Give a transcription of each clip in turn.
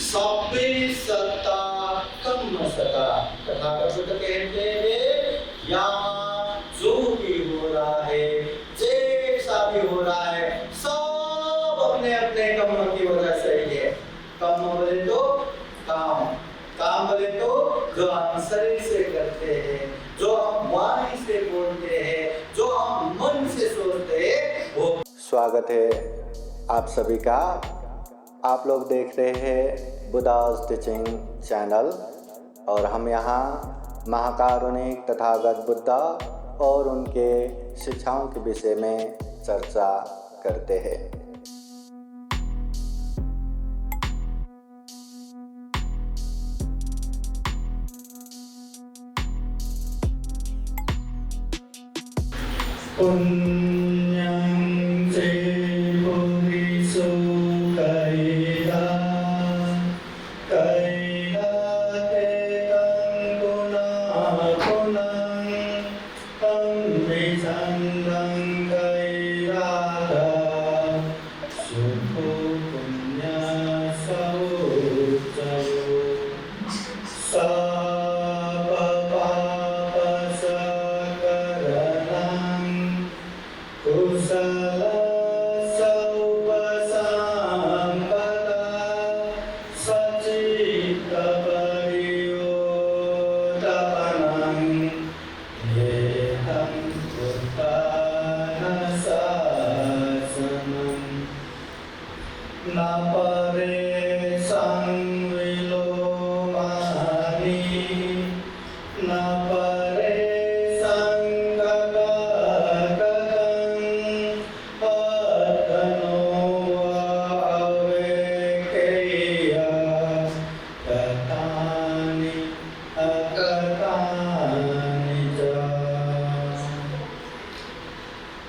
सभ्य सत्ता कम सता। तथागत कहते हैं यहाँ जो भी हो रहा है, जैसा भी हो रहा है, सब अपने अपने कर्म की वजह से ही है। कर्म बोले तो काम, काम बोले तो जो हम शरीर से करते हैं, जो हम वाणी से बोलते हैं, जो हम मन से सोचते हैं, वो। स्वागत है आप सभी का। आप लोग देख रहे हैं बुद्धास टीचिंग चैनल और हम यहाँ महाकारुणिक तथागत बुद्ध और उनके शिक्षाओं के विषय में चर्चा करते हैं।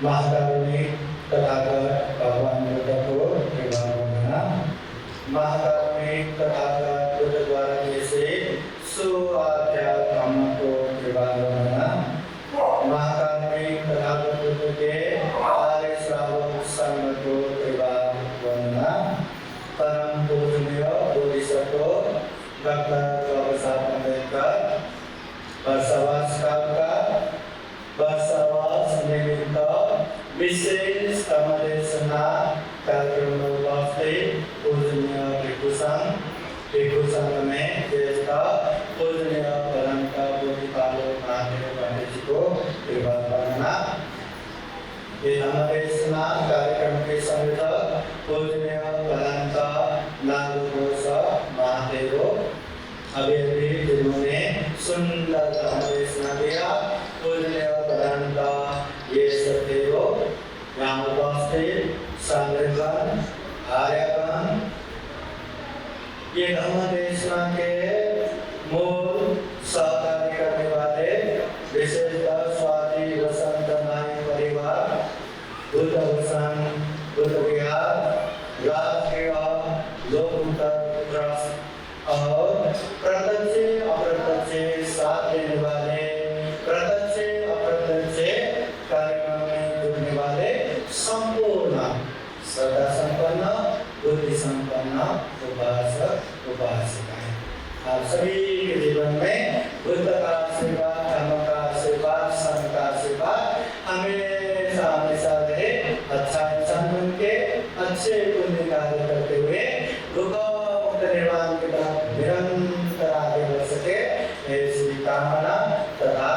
महाकारुणिक तथागत भगवान बुद्ध को वंदना। महाकारुणिक तथागत बुद्ध द्वारा जैसे सुआध्यात्म को वंदना। महाकारुणिक तथागत बुद्ध के आर्य श्रावक संघ को वंदना। परम पूजनीय बोधिसत्व डॉक्टर बाबा साहब अम्बेडकर वर्षवास काल का वर्षवास निमित्त विशेष समादेशना कार्यक्रम में उपस्थित पूजनीय भिक्षु संघ में ज्येष्ठ पूजनीय परंपरा बोधिपालो महादेव पंडित जी को वंदना। ये समादेशना कार्यक्रम के संयोजक पूजनीय परंपरा नागघोष महादेव अभी जिन्होंने सुंदर समादेशना दिया। पूजनीय परंपरा ये सदैव यहाँ उपस्थित संगठन आर्यगण ये धर्मदेशना के मूल सहकारी करने वाले विशेषतः स्वाति वसंत नाई परिवार बुद्ध भूषण बुद्ध विहार राष्ट्रीय लोकतंत्र ट्रस्ट और प्रत्यक्ष अप्रत्यक्ष साथ देने वाले कार्यक्रम में जुड़ने वाले संपूर्ण श्रद्धा संपन्न बुद्धि संपन्न उपासक उपासिकाएं, आप सभी के जीवन में बुद्ध का आशीर्वाद, धर्म का आशीर्वाद, संघ का आशीर्वाद हमेशा हमेशा रहे। अच्छा इंसान बन के अच्छे पुण्य कार्य करते हुए दुख मुक्त निर्वाण के बाद निरंतर आगे बढ़ सके, ऐसी कामना तथा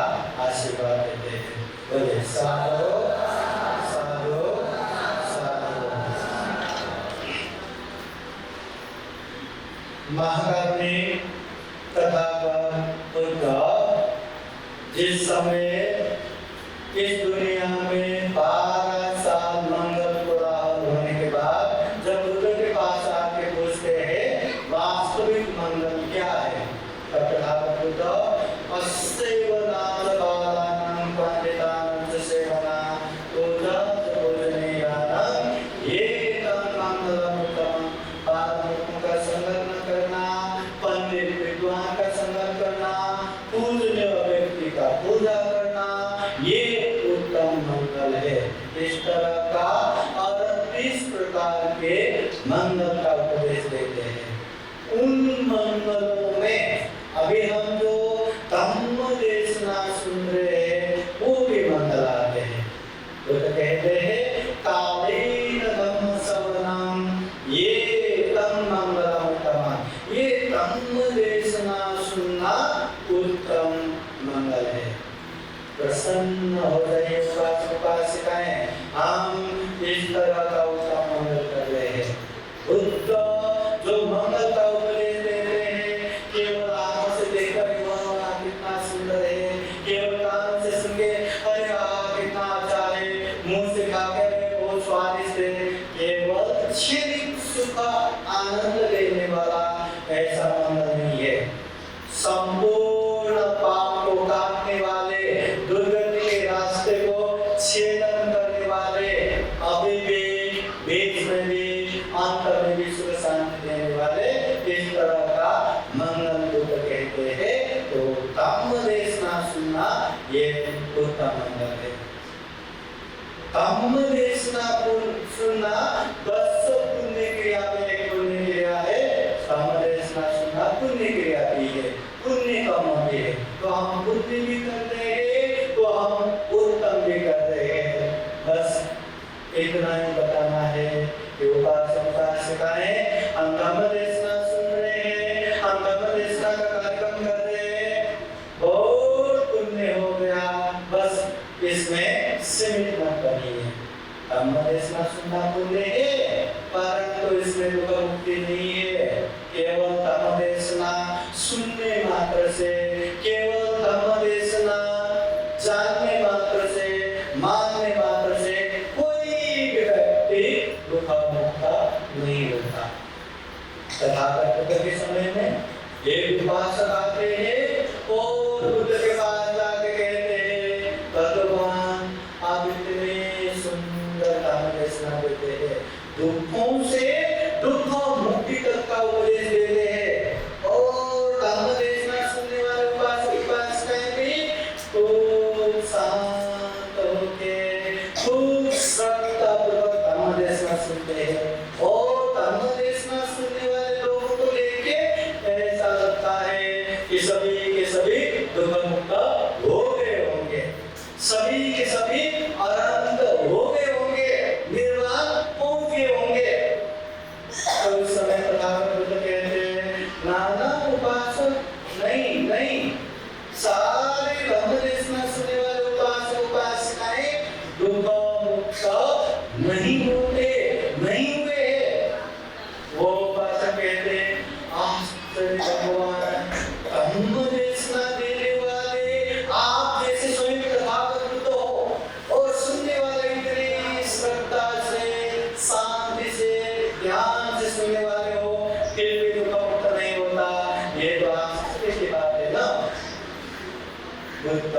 आशीर्वाद देते हैं। बोले साधु साधु साधु। महाकारुणिक तथागत बुद्ध जिस समय इस दुनिया में 12 साल मंगल कोलाहल होने के बाद जब बुद्ध के पास आके पूछते हैं वास्तविक मंगल क्या है, तब तथागत बुद्ध पूजा करना ये उत्तम मंगल है। इस तरह का 38 प्रकार के मंगल का उपदेश देते हैं। उन हो जाइए उपासक उपासिकाएं, हम इस तरह का उसका मंगल कर रहे हैं। बुद्ध जो मंगल का उपदेश दे रहे हैं, केवल आंखों से देखकर ही वह कितना सुंदर है, केवल कानों से सुन के अरे कितना अच्छा है, मुंह से खा के बहुत स्वादिष्ट है, केवल क्षणिक सुख आनंद लेने वाला ऐसा मंगल नहीं है। संपूर्ण पाप को काटने वाले, दुर्गति के रास्ते को छेदन करने वाले, अभी भी बीच में भी अंत में भी सुख शांति देने वाले इस तरह का मंगल दुख कहते हैं। तो धम्म देशना सुनना ये उत्तम मंगल है। धम्म देशना सुनना 10 पुण्य क्रिया में एक पुण्य क्रिया है। धम्म देशना सुनना पुण्य क्रिया भी है, पुण्य कर्म भी है। तो हम पुण्य भी कर रहे हैं, तो हम उत्तम भी कर रहे हैं। बस इतना ही बताना है कि उपासक उपासिकाएं हम धम्म देशना सुन रहे हैं, हम धम्म देशना का कार्यक्रम कर रहे हैं, बहुत पुण्य हो गया, बस इसमें सीमित मत बनिए। धम्म देशना सुनना पुण्य है, परंतु इसमें दुख मुक्ति नहीं है। केवल धम्म देशना सुनने मात्र से, केवल धम्म देशना जानने मात्र से, मानने मात्र से कोई भी व्यक्ति दुख मुक्त नहीं होता। तथागत के समय में एक उपासक आते हैं और बुद्ध के पास जाके कहते हैं, भगवान आप इतने सुंदर धम्म देशना देते हैं, दुखों से दुख मुक्ति तक का उपदेश देते हैं, और धम्म देशना सुनने वाले उपासक उपासिकाएं भी खूब शांत होके खूब श्रद्धापूर्वक धम्म देशना सुनते हैं। और धम्म देशना सुनने वाले लोगों को लेके ऐसा लगता है कि सभी के सभी दुख मुक्त हो गए होंगे, सभी के सभी अनंत हो गए होंगे, निर्वाण पहुंच गए होंगे। तो उस समय तथागत बुद्ध कहते हैं, नाना उपासक नहीं नहीं, सारे धम्म देशना सुनने वाले उपासक उपासिकाएं दुख मुक्त नहीं होते, नहीं हुए। वो उपासक कहते हैं, आश्चर्य भगवान, धम्म देशना देने वाले आप जैसे स्वयं तथागत बुद्ध हो, और सुनने वाले इतनी श्रद्धा से, शांति से, ध्यान से सुनने वाले हो, फिर भी दुख मुक्त नहीं होता, ये तो आश्चर्य की बात है ना। बुद्ध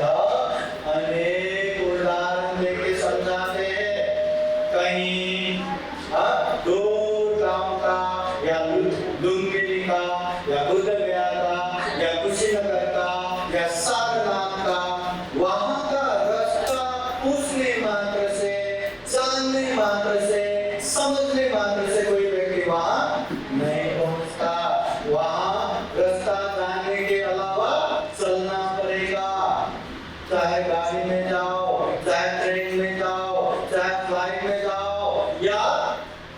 अनेक उदाहरण देके समझाते हैं। कहीं दूर गांव का या लुम्बिनी का या बुद्ध गया का या कुशीनगर का या सारनाथ का, वहां का रास्ता पूछने मात्र से, जानने मात्र से, समझने मात्र से कोई व्यक्ति वहां नहीं पहुंचता। वहां रास्ता जानने के अलावा चलना पड़ेगा, चाहे गाड़ी में जाओ, चाहे ट्रेन में जाओ, चाहे फ्लाइट में जाओ, या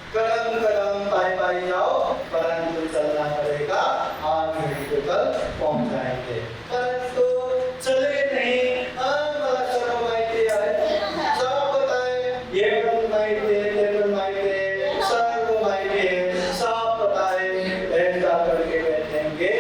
कदम कदम पाई पाई जाओ, परंतु चलना पड़ेगा, आज नहीं कल पहुंच जाएंगे। परंतु चले नहीं, हमारा चलो माइटे है, सब पता है, ये ब्रह्म माइटे, ये ब्रह्म माइटे, सर्व माइटे, सब पता है, ऐसा करके बैठेंगे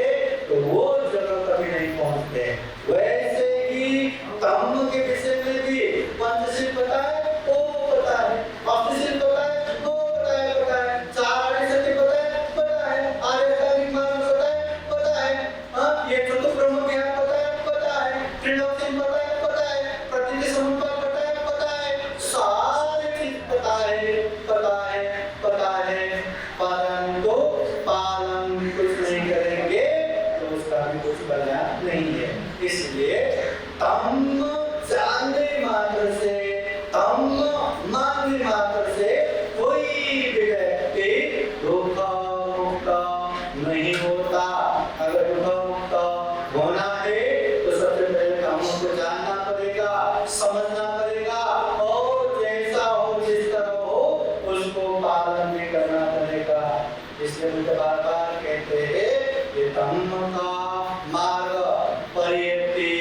तो वो जगह कभी नहीं पहुंचते। वैसे ही धम्म के विषय में भी पंचशील पता है, वो पता है, पंचशील पता है, वो पता है, पता है, चार सत्य पता है, पता है, आर्य मान पता है, पता है, हाँ ये चतुर्थ ब्रह्म ज्ञान पता है, पता है, त्रिलोकी पता है, पता है, प्रकृति समुपय पता है, पता है, सारे चीज पता है, पता है, पता है, परंतु पालन कुछ नहीं करेंगे तो उसका भी कुछ बलिदान नहीं है। इसलिए धम्म जानने मात्र से, धम्म मानने मात्र से कोई भी व्यक्ति दुख मुक्त नहीं होता। अगर दुख मुक्त होना है तो सबसे पहले धम्म को जानना पड़ेगा, समझना पड़ेगा, और जैसा हो, जिस तरह हो, उसको पालन भी करना पड़ेगा। इसलिए मुझे बार बार कहते हैं कि धम्म का मार्ग परियति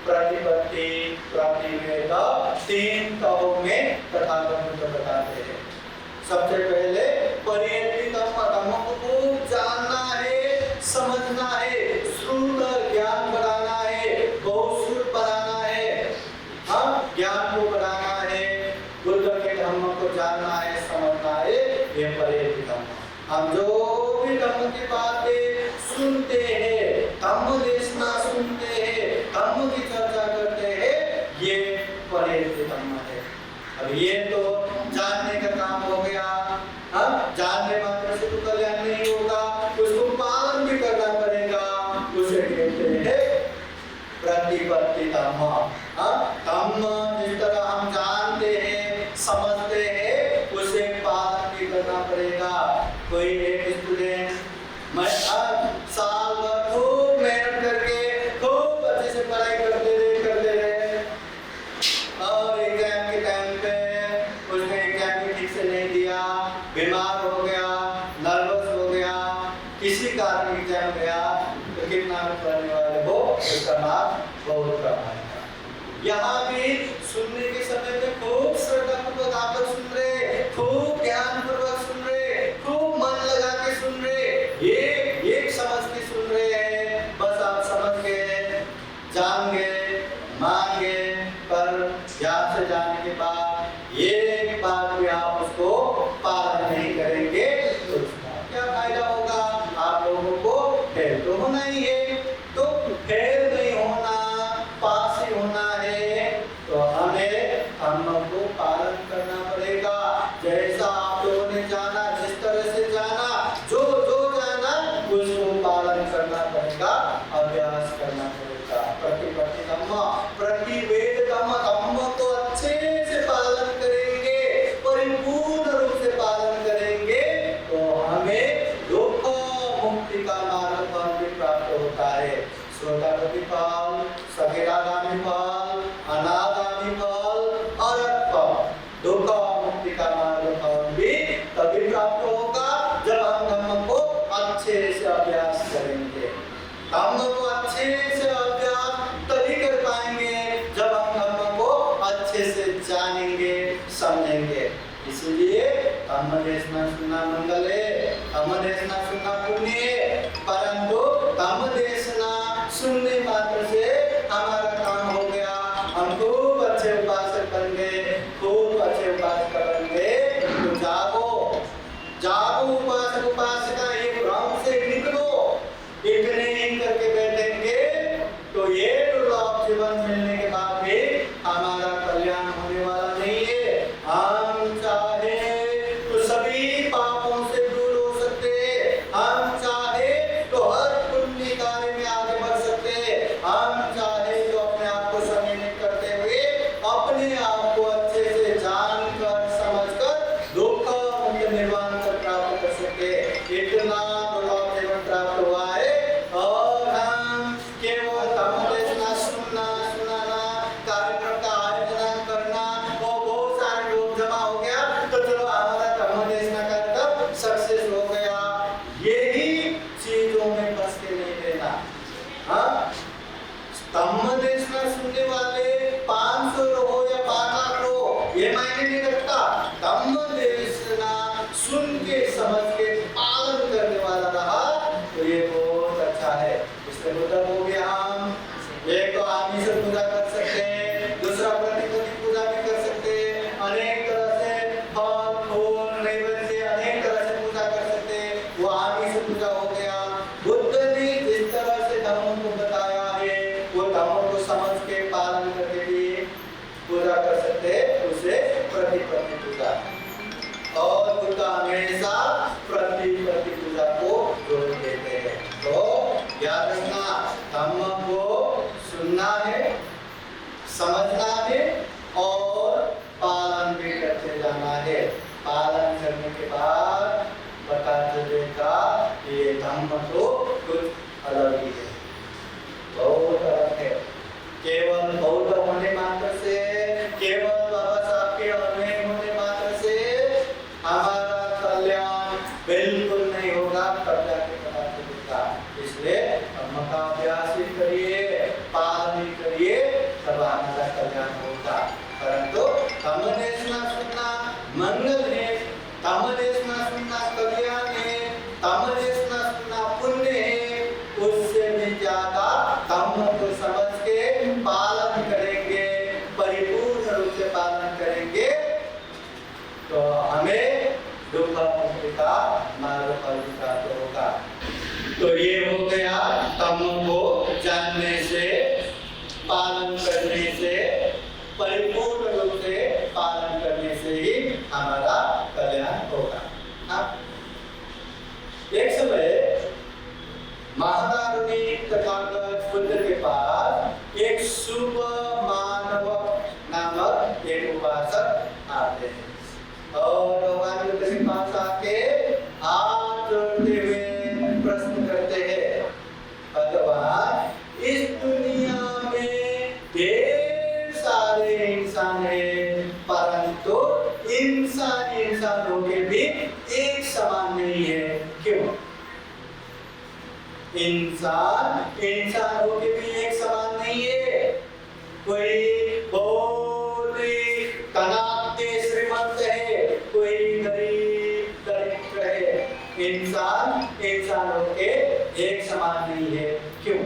प्रतिपत्ति प्रतिवेद 3 तहों में तथागत बुद्ध बताते हैं। सबसे पहले परियति धम्म को खूब जानना है, समझना है, श्रुत ज्ञान बढ़ाना है, बहुश्रुत बनाना है, हाँ ज्ञान को बढ़ाना है, बुद्ध के धम्म को जानना है, समझना है, ये परियति धम्म। हम जो भी धम्म की बातें सुनते हैं, धम्म देशना सुनते हैं, धम्म की चर्चा करते हैं, ये परियति धम्म है। अब ये तो जानने का काम हो गया, हाँ जानने मात्र से तो कल्याण नहीं होगा, उसको पालन भी करना पड़ेगा, उसे कहते हैं प्रतिपत्ति धम्म। धम्म जिस तरह हम जानते हैं, समझते हैं, उसे पालन भी करना पड़ेगा। कोई एक स्टूडेंट साल भर खूब मेहनत करके खूब अच्छे से पढ़ाई करते रहे और एग्जाम के टाइम पे उसने एग्जाम भी ठीक से नहीं दिया, बीमार हो गया, नर्वस हो गया, किसी कारण एग्जाम गया, तो कितना पढ़ने वाले हो उसका मार्क्स बहुत कम आएगा। यहाँ भी सुनने के समय में खूब श्रद्धापूर्वक आप लोग सुन रहे, खूब ध्यानपूर्वक सुन रहे, खूब मन लगा के सुन रहे, एक समझ के सुन रहे हैं। बस आप समझ गए, जान गए, मान गए, पर ध्यान से जाने के बाद ये बात भी आप उसको पालन नहीं करेंगे तो उसका क्या फायदा होगा? आप लोगों को फेल तो होना ही है, तो फेल नहीं होना, पास ही होना है, तो हमें धम्म को पालन करना पड़ेगा। जैसा आप लोगों ने जाना, जिस तरह से जाना, जो जाना उसको पालन करना पड़ेगा, अभ्यास करना पड़ेगा। प्रतिपत्ति धम्म, प्रतिवेद धम्म, धम्म को अच्छे से पालन करेंगे, परिपूर्ण रूप से पालन करेंगे, तो हमें दुख मुक्ति का मार्ग भी प्राप्त होता है। श्रोतापति फल, सकेरागामी फल, अनागामी फल, अरहत फल, दुख मुक्ति का मार्ग फल भी तभी प्राप्त होगा जब हम धम्म को अच्छे से अभ्यास करेंगे। धम्म को अच्छे से अभ्यास तभी कर पाएंगे जब हम धम्म को अच्छे से जानेंगे, समझेंगे। इसलिए धम्म देशना सुनना मंगल है, धम्म देशना सुनना पुण्य है, परंतु धम्म देशना सुनने मात्र से हमारा काम हो गया, हम खूब अच्छे उपासक बन गए, खूब अच्छे उपासक बन गए, तो जागो उपासक उपासिका, एक भ्रम से निकलो। इतने ही करके बैठेंगे तो ये दुर्लभ जीवन मिलने के बाद भी हमारा कल्याण होने वाला नहीं है। हम चाहे तो सभी पापों से दूर हो सकते, हम चाहे तो हर पुण्य कार्य में आगे बढ़ सकते, हम चाहे तो अपने आप को सम्मिलित करते हुए अपने आप को अच्छे से जानकर समझकर दुख मुक्त निर्वाण कर प्राप्त कर सकते। इतना दुर्लभ जीवन प्राप्त हुआ है और हम केवल धम्म देशना सुनाना, कार्यक्रम का आयोजन करना, वो बहुत सारे लोग जमा हो गया तो चलो हमारा धम्म देशना कार्यक्रम सक्सेस हो गया, यही चीजों में फंस के नहीं रहना। हाँ, धम्म देशना सुनने वाले 500 हो या 5 लाख हो, ये मायने नहीं रखता। धम्म देशना सुन के समझ के पालन करने वाला रहा तो ये बहुत अच्छा है। इससे मतलब हो गया हम एक तो आमिष पूजा कर सकते हैं, दूसरा प्रतिपत्ति पूजा भी कर सकते हैं, अनेक तरह से फल फूल नैवेद्य अनेक तरह से पूजा कर सकते हैं, वो आमिष पूजा हो गया। बुद्ध ने जिस तरह से धर्म को बताया है वो धर्म को समझ के पालन करके भी पूजा कर सकते हैं, उसे प्रतिपत्ति पूजा। और बुद्ध हमेशा प्रतिपत्ति पूजा को जोड़ देते हैं। तो याद रखना, धम्म को सुनना है, समझना है और पालन भी करते जाना है। पालन करने के बाद पता चलेगा ये धम्म तो कुछ अलग ही है, बहुत अलग है। केवल बौद्ध होने मात्र से, केवल बाबा साहब के अनेक होने मात्र से हमारा कल्याण बिल्कुल नहीं होगा, तब जाके पता चलेगा। इसलिए धम्म का अभ्यास ही करिए, पालन ही करिए, तब हमारा कल्याण होगा। परंतु तो ये हो गया कर्म को जानने से, पालन करने से, परिपूर्ण रूप से पालन करने से ही हमारा कल्याण होगा। हाँ? एक समय महाकारुणिक तथागत बुद्ध के पास एक शुभ मानव नामक एक उपासक आते हैं और भगवान बुद्ध के पास आके हाथ जोड़ते हुए प्रश्न करते हैं, भगवान इस दुनिया में ढेर सारे इंसान हैं, परंतु इंसानों के भी एक समान नहीं है, क्यों? इंसान होके भी एक समान नहीं है। कोई बहुत ही धनाढ्य श्रीमंत है, कोई गरीब दरिद्र है। इंसान होके एक समान नहीं है, क्यों?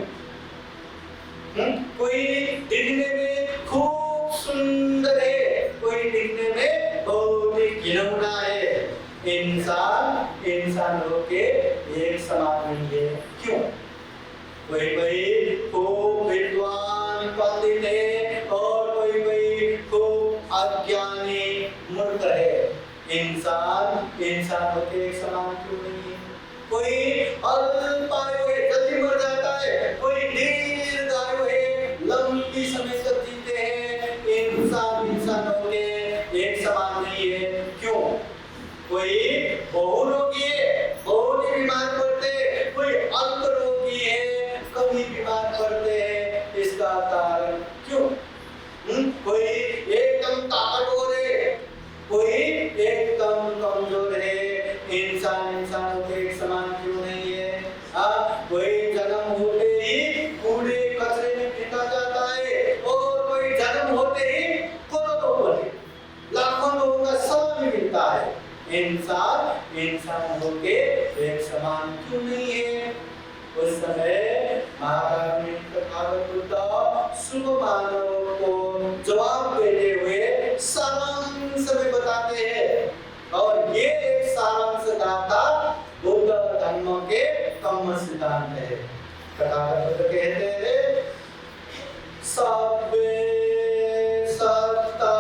कोई दिखने में खूब सुंदर है, कोई दिखने में बहुत ही घिनौना है। इंसान होके एक समान नहीं है, क्यों? कोई खूब विद्वान पंडित है और कोई खूब अज्ञानी मूर्ख है। इंसान होके एक समान क्यों नहीं है? कोई अल्पायु है, जल्दी मर जाता है, कोई दीर्घायु है, लंबी समय तक जीते हैं। इंसान होके एक समान नहीं है, क्यों? कोई बहुरोगी है, बहुत ही बीमार पड़ते हैं, कोई अल्प रोगी है, कभी बीमार पड़ते हैं। इसका कारण क्यों? कोई एकदम ताकतवर है, कोई एकदम कमजोर है। इंसान के एक समान क्यों नहीं है? कोई जन्म होते ही कूड़े कचरे में फेंका जाता है और कोई जन्म होते ही करोड़ों लाखों लोगों का सलामी मिलता है। इंसान होके एक समान क्यों नहीं है? उस समय महाकारुणिक तथागत बुद्ध शुभ मानव को जवाब देते हुए सारांश में बताते हैं और ये एक सारांश दाता बुद्ध धर्म के कर्म सिद्धांत है। तथागत बुद्ध कहते हैं, सबे सत्ता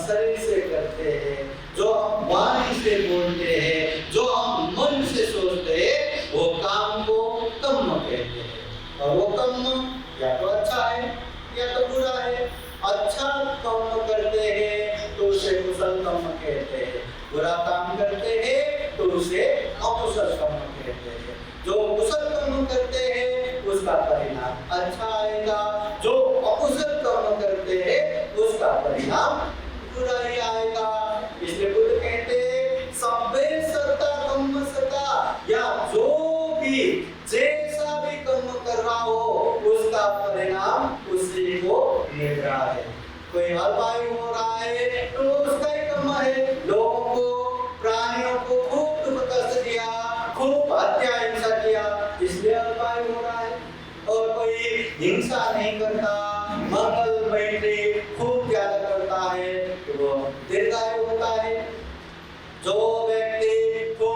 शरीर से करते हैं, जो हम वाणी से बोलते हैं, जो हम मन से सोचते हैं, वो काम को कर्म कहते हैं। और वो कर्म या तो अच्छा है या तो बुरा है। अच्छा कर्म करते हैं तो उसे कुशल कर्म कहते हैं, बुरा काम करते हैं तो उसे अकुशल कर्म कहते हैं। जो कुशल कर्म करते हैं उसका परिणाम अच्छा आएगा, जो अकुशल कर्म करते हैं उसका परिणाम बुरा ही आएगा। इसलिए बुद्ध कहते हैं, सब्बे सत्ता कर्म सत्ता, या जो भी जैसा भी कर्म कर रहा हो उसका परिणाम उसी को मिल रहा है। कोई अल्पायु हो रहा है तो उसका ही कर्म है। लोगों को, प्राणियों को खूब दुख कष्ट दिया, खूब हत्या हिंसा किया, इसलिए अल्पायु हो रहा है। और कोई हिंसा नहीं करता, मंगल मैत्री खूब ज्यादा करता है तो वो दीर्घायु होता है। जो व्यक्ति को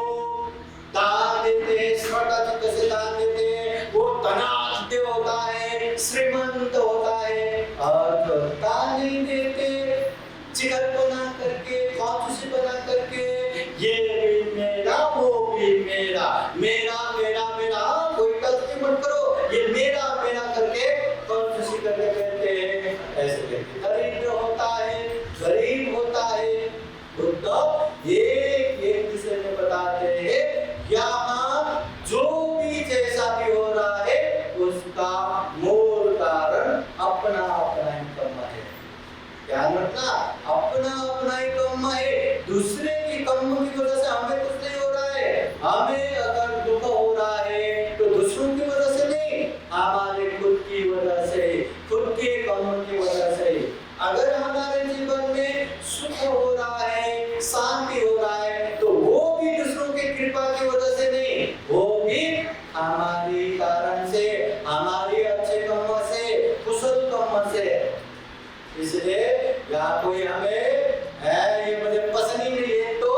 दान देते हैं, स्मृति से दान देते हैं, वो धनाढ्य होता है, श्रीमंत होता है। और जो दान नहीं देते, चिकन बना करके, कांचूसी बना करके, ये भी मेरा, वो भी मेरा, मेरा मेरा मेरा, कोई गलती मत करो, ये मेरा मेरा करके कांचूसी करके कहते हैं। ऐसे व्यक्ति दरिद्र होता है, गरीब होता है। दूसरे की कर्म की वजह से हमें कुछ नहीं हो रहा है। हमें अगर दुख हो रहा है तो दूसरों की वजह से नहीं, हमारे खुद की वजह से, खुद के कर्म की वजह से। अगर हमारे जीवन में सुख हो रहा है, शांति हो रहा है, तो वो भी दूसरों की कृपा की वजह से नहीं, वो भी हमारी कारण से, हमारी अच्छे कर्म से, कुशल कर्म से। इसलिए यहाँ कोई हमें है ये मुझे पसंद ही नहीं है तो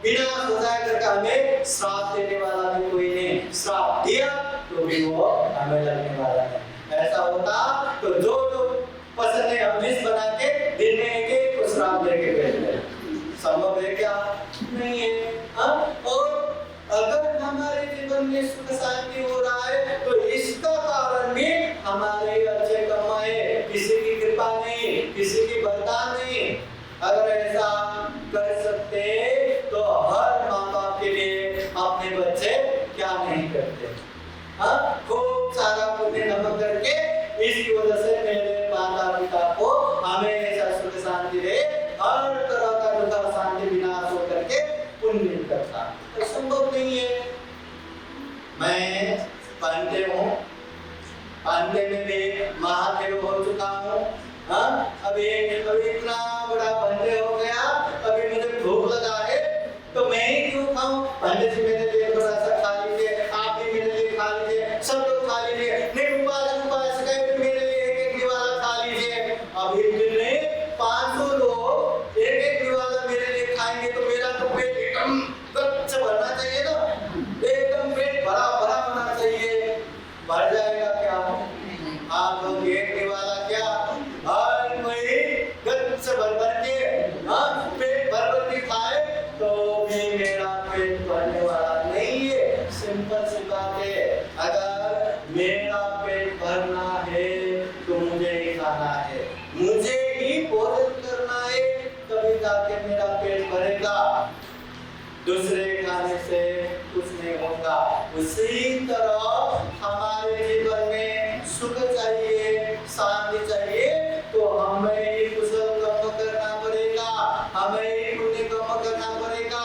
विनाश हो जाए करके हमें श्राप देने वाला भी कोई नहीं। श्राप दिया तो भी वो हमें लगने वाला नहीं। ऐसा होता तो जो पसंद है हम लिस्ट बना के दिन में एक को श्राप दे के भेज दें। संभव है क्या? नहीं है। हाँ? और अगर हमारे जीवन में सुख शांति हो रहा है तो इसका कारण भी हमारे अच्छे कर्म है, किसी की कृपा नहीं, किसी की वरदान नहीं। अगर ऐसा कर सकते तो हर माँ बाप के लिए अपने बच्चे क्या नहीं करते। हाँ, खूब सारा पुण्य नमक करके इसकी वजह से मेरे माता पिता को हमेशा सुख शांति रहे, हर तरह का दुख शांति विनाश हो करके पुण्य करता। तो संभव नहीं है। मैं पांडे हूँ, पांडे में भी महादेव हो चुका हूँ। हाँ, अभी इतना बड़ा पांडे हो गया, अभी मुझे भूख लगा है तो मैं ही क्यों खाऊं? पंडित जी मेरे लिए थोड़ा सा खा लीजिए, आप भी मेरे लिए खा लीजिए, सब लोग खा लीजिए, नहीं उपास मेरे लिए एक निवाला खा लीजिए। अब एक दिन में 500 लोग एक निवाला मेरे लिए खाएंगे तो मेरा तो पेट एकदम गच्च भरना चाहिए ना, एकदम पेट भरा भरा होना चाहिए। भर जाएगा क्या? आप लोग एक निवाला क्या, हर कोई गच्च भर भर के पेट भर भर के खाए तो भी मेरा पेट भरने वाला नहीं है। सिंपल सी बात है। अगर मेरा पेट भरना है तो मुझे ही खाना है, मुझे ही भोजन करना है, तभी जाके मेरा पेट भरेगा। दूसरे खाने से कुछ नहीं होगा। उसी तरह हमारे जीवन में सुख चाहिए, शांति चाहिए तो हमें ही कुशल कर्म करना पड़ेगा, हमें ही पुण्य कर्म करना पड़ेगा।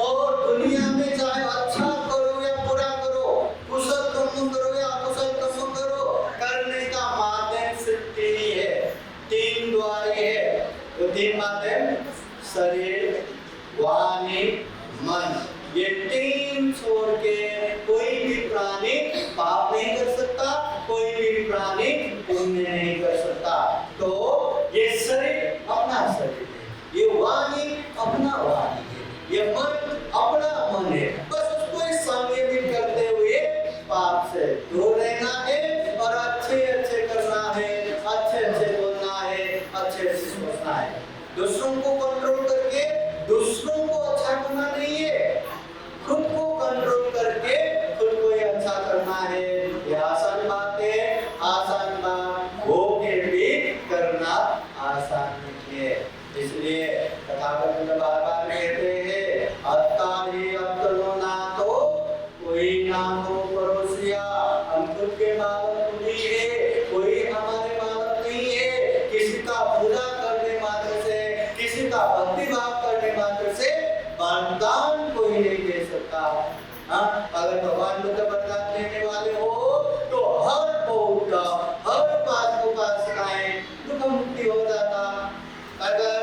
और दुनिया में चाहे अच्छा करो या बुरा करो, कुशल कर्म करो या अकुशल कर्म करो, करने का माध्यम सिर्फ तीन ही है, तीन द्वार है। तो तीन माध्यम शरीर, वाणी, मन, ये तीन छोड़ के कोई भी प्राणी पाप नहीं कर सकता, कोई भी प्राणी पुण्य नहीं कर सकता। तो ये शरीर अपना शरीर है, ये वाणी अपना वाणी है, ये मन अपना मन है। बस उसको संयमित करते हुए पाप से दूर रहना है और अच्छे अच्छे करना है, अच्छे अच्छे बोलना है, अच्छे अच्छे सोचना है। दूसरों को कंट्रोल करके दूसरों को अच्छा करना नहीं है, खुद को कंट्रोल करके खुद को ही अच्छा करना है। ये आसान बात है, आसान बात हो के भी करना आसान नहीं है। इसलिए तथागत बार बार कहते हैं अत्तारी अत्तलो ना तो कोई ना हो परोसिया। हम खुद के मालक नहीं है, कोई हमारे मालक नहीं है। किसी का पूजा करने मात्र से, किसी का भक्ति भाव करने मात्र से वरदान कोई नहीं दे सकता। हाँ, अगर भगवान बुद्ध वरदान देने वाले हो तो हर बौद्ध, हर उपासकाएं दुख मुक्ति हो जाता। अगर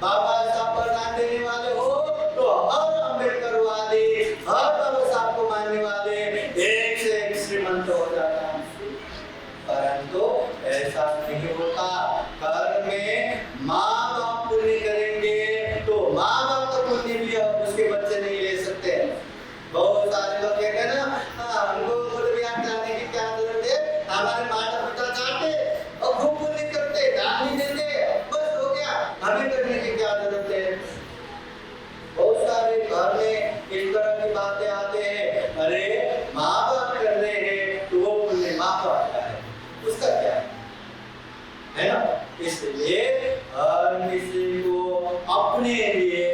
बाबा साहब वरदान देने वाले हो तो हर अम्बेडकर वाले, हर बाबा साहब को मानने वाले एक से एक श्रीमंत हो जाता। परंतु ऐसा नहीं होता। घर में माँ बाप पुण्य करेंगे तो माँ बाप का पुण्य भी उसके बच्चे नहीं ले सकते। बहुत सारे लोग कहते हैं ना, हमको बोले बिहार जाने की क्या जरूरत है, हमारे माता पिता जाते और खूब पुण्य करते, दान नहीं देते, बस हो गया, हमें करने की क्या जरूरत है। बहुत सारे घर में इस तरह की बातें आते हैं, अरे माँ बाप कर रहे हैं तो वो पुण्य माँ बाप का है, उसका क्या है ना। इसलिए हर किसी को अपने लिए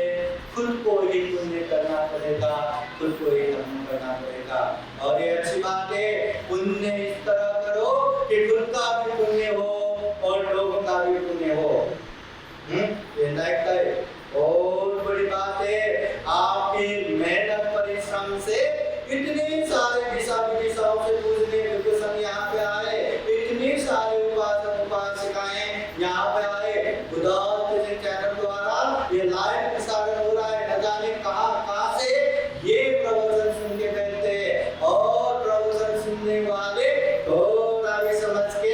इतने सारे दिशा विदिशाओं से पूजने विभूषण यहाँ पे आए, इतने सारे उपासक उपासिकाएं यहाँ पे आए। बुदास टीचिंग चैनल द्वारा ये लाइव प्रसारण हो रहा है। न जाने कहाँ से ये प्रवचन सुन के बैठते हैं और प्रवचन सुनने वाले थोड़ा भी समझ के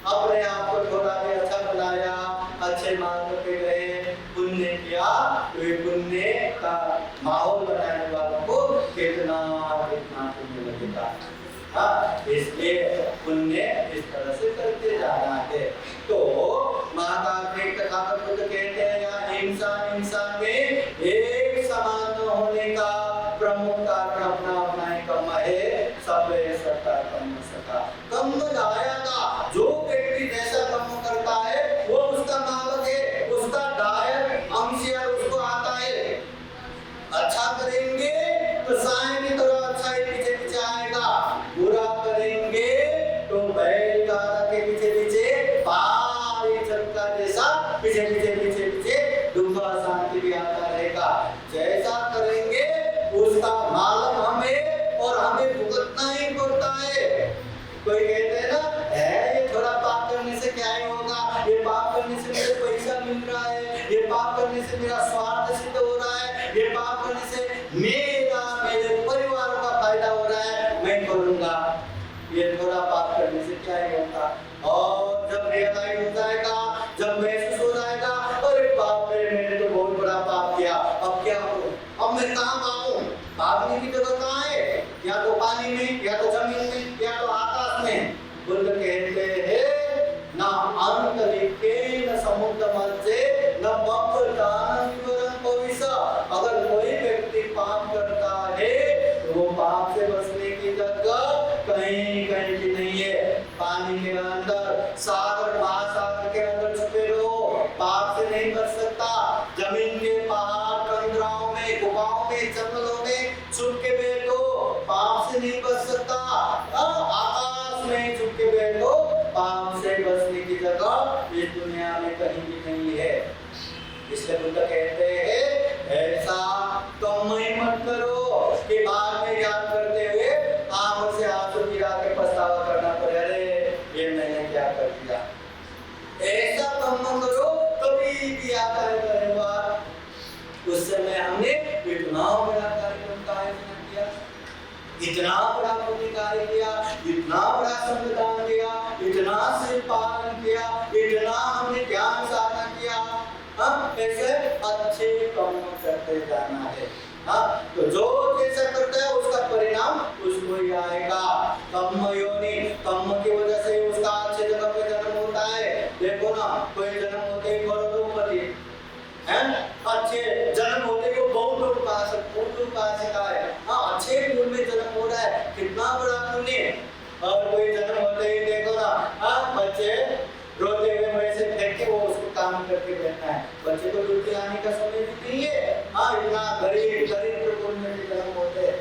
अपने आप को थोड़ा भी अच्छा बनाया, अच्छे मार्ग पे गए, पुण्य किया, तो ये पुण्य का माहौल बनाने वालों को कितना कितना पुण्य लगेगा। हाँ, इसलिए पुण्य इस तरह से करते जाना है। तो महाकाव्य तथागत बुद्ध कहते हैं यहाँ इंसान में एक समान न होने का प्रमुख कारण अपना अपना ही कर्म है। सब सत्ता कर्म सका कर्म दाया का, जो व्यक्ति जैसा कर्म करता है वो उसका मालक है, उसका दायक अंश उसको आता है। अच्छा करेंगे तो साएं की तरह अच्छा ही पीछे पीछे आएगा, बुरा करेंगे तो बैलगाड़ा के पीछे पीछे भारी चक्का जैसा पीछे पीछे पीछे पीछे दुखा शांति भी आता रहेगा। जैसा करेंगे उसका मालक हमें और हमें भुगतना ही पड़ता है। कोई कहते हैं ना, ये थोड़ा पाप करने से क्या ही होगा, ये पाप करने से मुझे पैसा मिल रहा है, ये पाप करने से मेरा स्वार्थ सिद्ध हो रहा है, ये पाप करने से मेरे परिवार का फायदा हो रहा है, मैं करूंगा। ये थोड़ा पाप करने से क्या ही होगा। और जब रियलाइज हो जाएगा, जब महसूस हो जाएगा, अरे बाप रे मैंने तो बहुत बड़ा पाप किया, अब क्या करूं, अब मैं कहाँ भागूं। भागने की जगह कहाँ है, या तो पानी में, या तो जमीन में, या तो आकाश में। बुद्ध कहते हैं ना अंतरिक्षे न समुद्र मध्य न बद्धदान विवरण भविष्य। अगर कोई व्यक्ति पाप करता है तो वो पाप से बचने की जगह कहीं कहीं की नहीं है। पानी के अंदर, सागर महासागर के अंदर छुपे रहो, पाप से नहीं बच सकता। जमीन के पहाड़ कंदराओं में, गुफाओं में, जंगलों में छुप के बैठो, पाप से नहीं बच सकता। आकाश में छुप के बैठो, पाप से बचने की जगह इस दुनिया में कहीं भी नहीं है। इसलिए बुद्ध कहते हैं ऐसा तुम मत करो कि बाद में याद करते हुए आंखों से आंसू गिरा के पछतावा करना पड़े, अरे ये मैंने क्या कर दिया। ऐसा तुम मत करो, कभी भी आता है करेगा। उस समय हमने इतना बड़ा कार्यक्रम का आयोजन किया, इतना बड़ा पुण्य कार्य किया, इतना बड़ा संविधान दिया, इतना सिर पालन किया, इतना हमने ज्ञान साधना किया। हम ऐसे अच्छे कर्म करते जाना है। हाँ, तो जो जैसा करता है उसका परिणाम उसको ही आएगा। कर्म योनि, कर्म की वजह से उसका अच्छे जगह पे जन्म होता है। देखो ना, कोई जन्म होते ही करोड़पति है, अच्छे जन्म होते ही वो बहुत उपासक है। हाँ, अच्छे कुल में जन्म हो रहा है, कितना बड़ा पुण्य। और कोई जन्म होते ही देखो ना, हाँ बच्चे रोते हुए वैसे देख के वो उसको काम करके बैठना है। बच्चे को दूध पिलाने का समय भी नहीं है। हाँ, इतना गरीब कुल में भी जन्म होते हैं।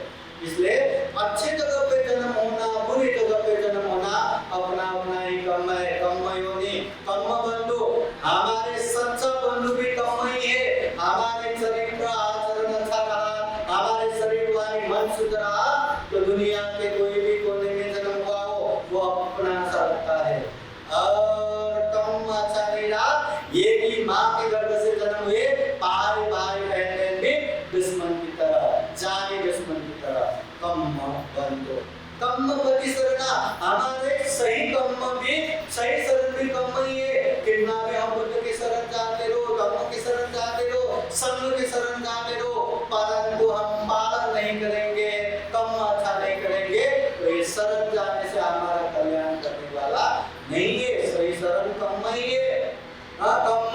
इसलिए अच्छे जगह पे जन्म होना, बुरी जगह पे जन्म होना अपना अपना ही कर्म है। कर्म योनि, कर्म बंधु, हमारे सच्चा बंधु भी कर्म ही है। हमारे शरीर का आचरण अच्छा रहा, हमारे शरीर वाणी मन शुद्ध रहा, तो दुनिया के कोई भी कोने में जन्म हुआ हो वो अपना सा लगता है। और कर्म अच्छा नहीं रहा, ये भी माँ के गर्भ से जन्म हुए भाई बहन भी दुश्मन की तरह, जाने दुश्मन की तरह। कर्म बंधु, कर्म पति शरणा, हमारे सही कर्म भी, सही शरण भी कर्म ही है। कितना भी हम बुद्ध के शरण जाते रहो, धर्म के शरण जाते रहो, संघ के शरण जाते रहो, परंतु हम पालन नहीं करेंगे, कर्म अच्छा नहीं करेंगे, तो ये शरण जाने से हमारा कल्याण करने वाला नहीं है। सही शरण कर्म ही है। कर्म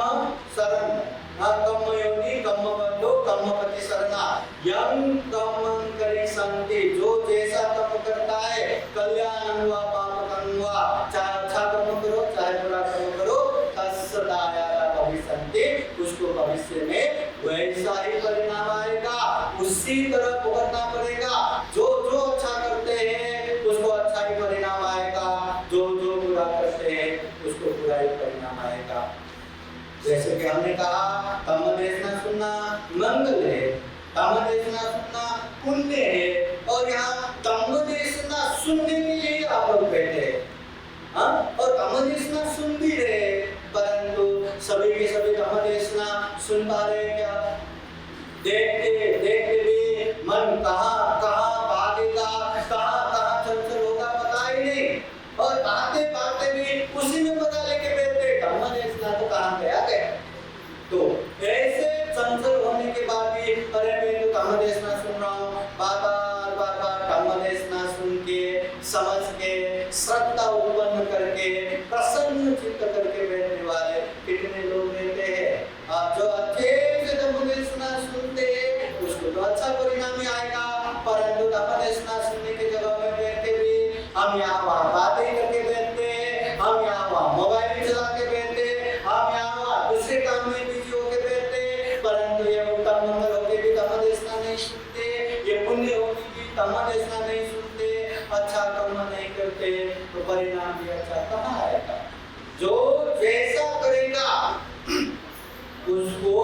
शरण, कर्म योनि, कर्म बंधु, कर्म पति शरणा। यं कर्मं करि संति, जो जैसा कर्म करता है, कल्याण हुआ पाप हुआ, चाहे अच्छा कर्म करो चाहे बुरा कर्म करो, तस्सदायाता भविष्यन्ति, उसको भविष्य में वैसा ही परिणाम आएगा, उसी तरह भुगतना पड़ेगा। जो जो अच्छा करते हैं उसको अच्छा ही परिणाम आएगा, जो जो बुरा करते हैं उसको बुरा ही परिणाम आएगा। जैसे कि हमने कहा, धम्म देशना सुनना मंगल है, धम्म देशना सुनना पुण्य है, हाँ, और धम्मदेशना सुन भी रहे, परंतु सभी के सभी धम्मदेशना सुन पा रहे क्या? देखते देखते भी मन कहाँ कहाँ भागेगा, कहाँ कहाँ चंचल होगा पता ही नहीं, और भागते भागते भी उसी में पता लेके बैठते धम्मदेशना तो कहाँ गया गया। तो ऐसे चंचल होने के बाद भी अरे मैं तो धम्मदेशना सुन रहा हूँ, बार बार धम्मदेशना सुन के समझ के श्रद्धा उत्पन्न करके प्रसन्न चित्त करके बैठने वाले कितने लोग रहते हैं। जो अच्छे से धम्मदेशना सुनते हैं उसको तो अच्छा परिणाम ही आएगा, परंतु धम्मदेशना सुनने की जगह में बैठते भी हम यहाँ वहाँ बातें करके बैठते हैं, हम यहाँ वहाँ मोबाइल चला के बैठते हैं, हम यहाँ वहाँ दूसरे काम में बिजी होके बैठते हैं, परंतु ये उत्तम मंगल होके भी धम्मदेशना नहीं सुनते, ये पुण्य होके भी धम्मदेशना नहीं सुनते, अच्छा कर्म नहीं करते, तो परिणाम भी अच्छा कहाँ आएगा? जो जैसा करेगा उसको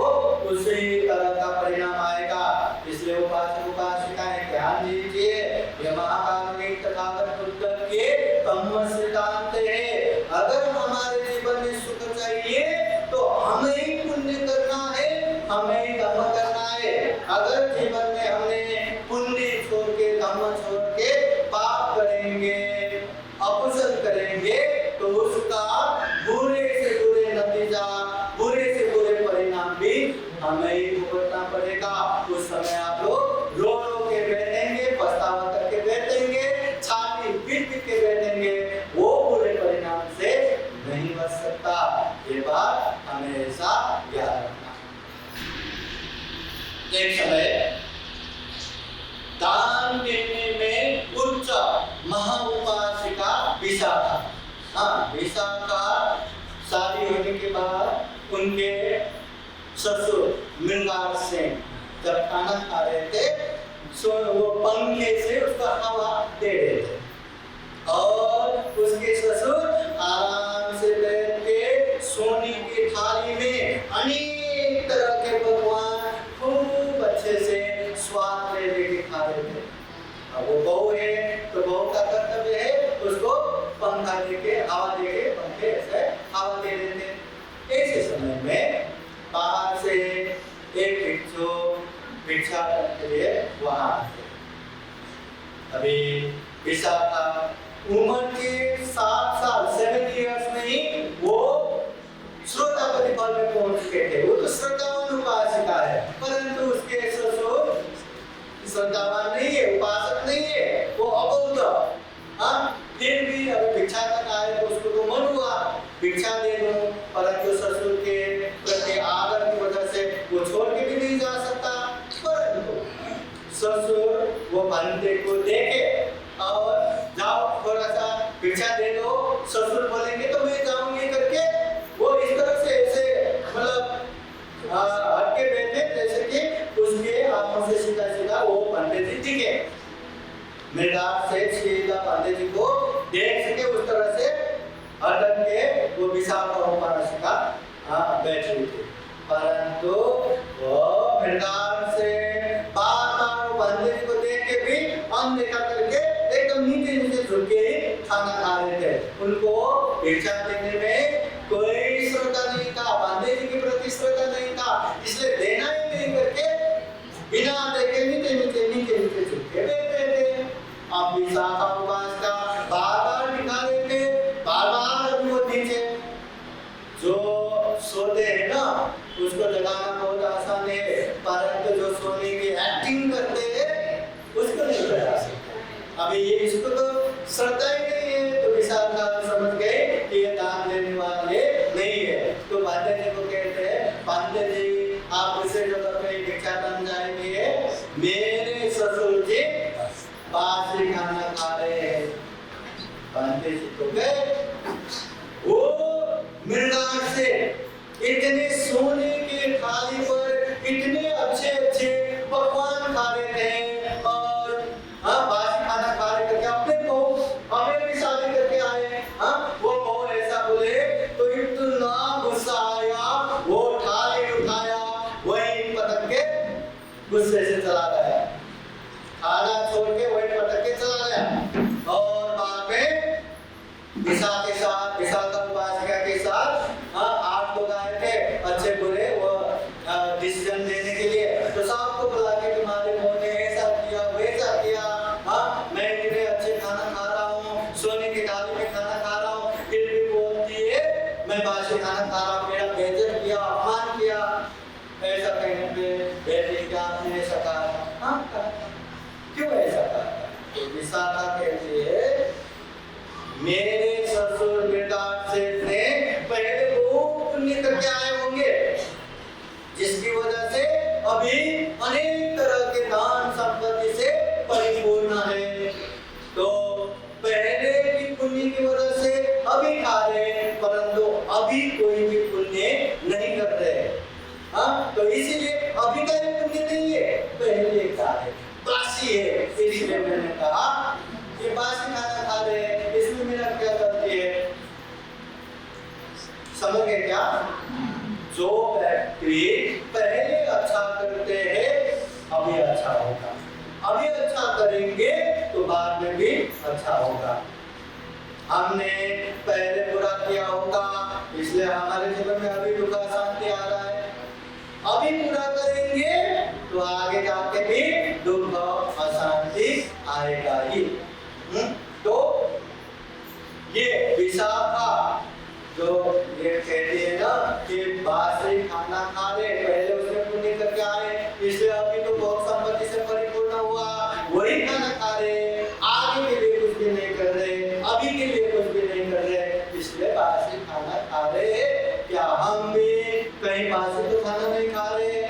उसी तरह का परिणाम आएगा। इसलिए उपासक उपासिकाएं ध्यान दीजिए, ये महाकारुणिक तथागत बुद्ध के धम्म सिद्धांत है। अगर हमारे जीवन में सुख चाहिए तो हमें ही पुण्य करना है, हमें ही धम्म करना है। अगर जीवन में हमने पुण्य छोड़ के धम्म छोड़ के पाप करेंगे, अकुशल करेंगे, तो उसका बुरे से बुरे नतीजा, बुरे से बुरे परिणाम भी हमें ही भुगतना पड़ेगा। उस समय आप लोग रो रो के बैठेंगे, पछतावा करके बैठेंगे, छाती पीट पीट के बैठेंगे, वो बुरे परिणाम से नहीं बच सकता। ये बात हमेशा याद रखना। एक समय दान देने में उच्च महाउपासिका विशाखा, हाँ विशाखा शादी होने के बाद उनके ससुर मृगाल से जब खाना खा रहे थे सो वो पंखे से उसका हवा दे रहे थे, और उसके ससुर आराम से बैठ के सोने की थाली में अनेक तरह के पकवान खूब अच्छे से स्वाद ले लेके खा रहे थे। अब वो बहू है तो बहू का कर्तव्य है उसको पंखा देके हवा देके पंखे से हवा दे देते। ऐसे समय में बाहर से एक भिक्षु भिक्षा करने के लिए वहां आते। अभी विशाखा उम्र के 7 साल 7 इयर्स में ही वो श्रोतापति फल में पहुंच चुके थे। वो तो श्रद्धावान उपासिका है, परंतु उसके ससुर श्रद्धावान नहीं है, उपासक नहीं है, वो अबौद्ध। हाँ, फिर भी अभी भिक्षा करना है तो उसको तो मन हुआ भिक्षा दे दूं, परंतु ससुर के प्रति आदर की वजह से वो छोड़ के भी नहीं जा सकता। परंतु ससुर वो बंदे को देखे और जाओ थोड़ा सा भिक्षा दे दो, ससुर बोलेंगे तो मैं जाऊंगी करके वो इस तरह से ऐसे मतलब हट के बैठे जैसे कि उसके आंखों से सीधा सीधा वो पंडित जी दिखे, मृगाल से सीधा पंडित जी को देख सके, उस तरह से हटक के वो विशाखा उपासिका बैठ रही थी। परंतु वो मृगाल से बार-बार पंडित जी को देख के भी अनदेखा करके एकदम नीचे नीचे झुक के खाना खा रहे थे। उनको भिक्षा देने में कोई श्रद्धा नहीं था, पंडित जी के प्रति श्रद्धा नहीं था, इसलिए देना ही नहीं करके बिना देखे नीचे नीचे नीचे नीचे झुक के बैठे थे। अब विशाखा उपासिका बार-बार दिखा रहे थे, बार-बार अभी वो नीचे जो सोते हैं ना उसको जगाना बहुत आसान है, परंतु जो सोने की एक्टिंग करते हैं उसको नहीं जगा सकते। अभी ये इसको तो श्रद्धा ही नहीं है, तो विशाखा समझ गए कि ये दान देने वाले नहीं है। तो पंडित जी को कहते हैं, पंडित जी आप उसे जो अपने भिक्षा बन जाएंगे, मेरे ससुर जी बासी खाना खा रहे हैं। पंडित जी को गए, वो मृगाल से इतने सोने के थाली पर इतने अच्छे अच्छे पकवान खा रहे थे और बासी खाना खा रहे करके अपने बहू हमें भी शादी करके आए। वो बहू ऐसा बोले तो इतना गुस्सा आया, वो थाली उठाया वहीं पटक के गुस्से से चला गया, खाना छोड़ के वहीं पटक के चला गया। और बाद में विशाखा ऑक्सीजन देने के लिए। तो सबको बुला के तुम्हारे मोह ने ऐसा किया वैसा किया, हाँ मैं इतने अच्छे खाना खा रहा हूँ, सोने की थाली में खाना खा रहा हूँ, फिर भी बोलती है मैं बासी खाना खा रहा हूँ, मेरा बेइज्जत किया, अपमान किया। ऐसा कहने पे बेटी क्या आपने ऐसा कहा? हाँ कहा। क्यों ऐसा कहा? तो विशाखा कहती है मेरे ससुर बेटा से ने पहले बहुत पुण्य करके आए होंगे, जिसकी वजह से अभी अनेक तरह के दान संपत्ति से परिपूर्ण है। तो पहले की पुण्य की वजह से अभी खा रहे, परंतु अभी कोई भी पुण्य नहीं कर रहे। हाँ तो इसीलिए अभी का पुण्य नहीं है, पहले का है, बासी है। इसलिए मैंने कहा ये बासी खाना खा रहे हैं, इसमें मेरा क्या गलती है? समझ गए क्या? जो व्यक्ति पहले अच्छा करते हैं अभी अच्छा होगा, अभी अच्छा करेंगे तो बाद में भी अच्छा होगा। हमने पहले बुरा किया होगा इसलिए हमारे जीवन में अभी दुख अशांति आ रहा है, अभी पूरा करेंगे तो आगे जाके भी दुख और अशांति आएगा ही। तो ये विशाखा जो ये कहती है ना कि बासी खाना खा रहे, पहले उसने पुण्य करके आए इसलिए अभी तो बहुत संपत्ति से परिपूर्ण हुआ, वही खाना खा रहे, आगे के लिए कुछ भी नहीं कर रहे, अभी के लिए कुछ भी नहीं कर रहे, इसलिए बासी खाना खा रहे। क्या हम भी कहीं बासी तो खाना नहीं खा रहे?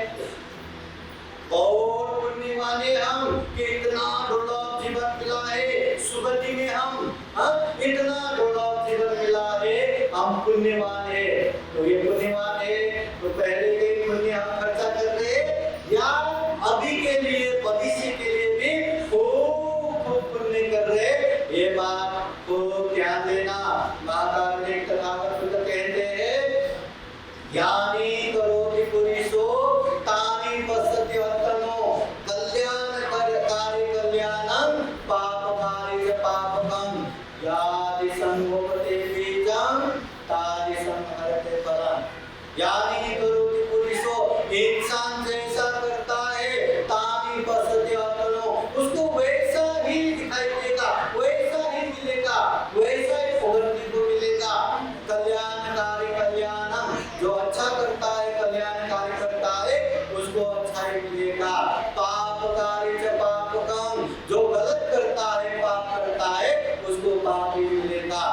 और पुण्य वाले हम कि इतना दुर्लभ जीवन मिला है, सुगति में हम इतना दुर्लभ जीवन मिला है, हम पुण्यवान है। तो ये पुण्यवान है तो पहले के पुण्य हम खर्चा कर रहे या अभी के लिए भविष्य के लिए भी खूब पुण्य कर रहे, ये बात को ध्यान देना। महाकारुणिक तथागत बुद्ध कहते हैं यानी करोति पुरुषो तानि पश्यति आत्मनो कल्याणकारी कल्याणं पापकारी च पापकं यादि संभवते बीजं तादि संहरते फलं। यानी करोति पुरुषो इंसान जैसा करता है तानि पश्यति आत्मनो, उसको वैसा ही दिखाई देगा, वैसा ही मिलेगा, वैसा ही भोगने को मिलेगा। कल्याणकारी कल्याणम, जो अच्छा करता है कल्याणकारी करता है उसको अच्छा ही मिलेगा। पापकारी च पापकम, जो गलत करता है पाप करता है उसको पाप ही मिलेगा।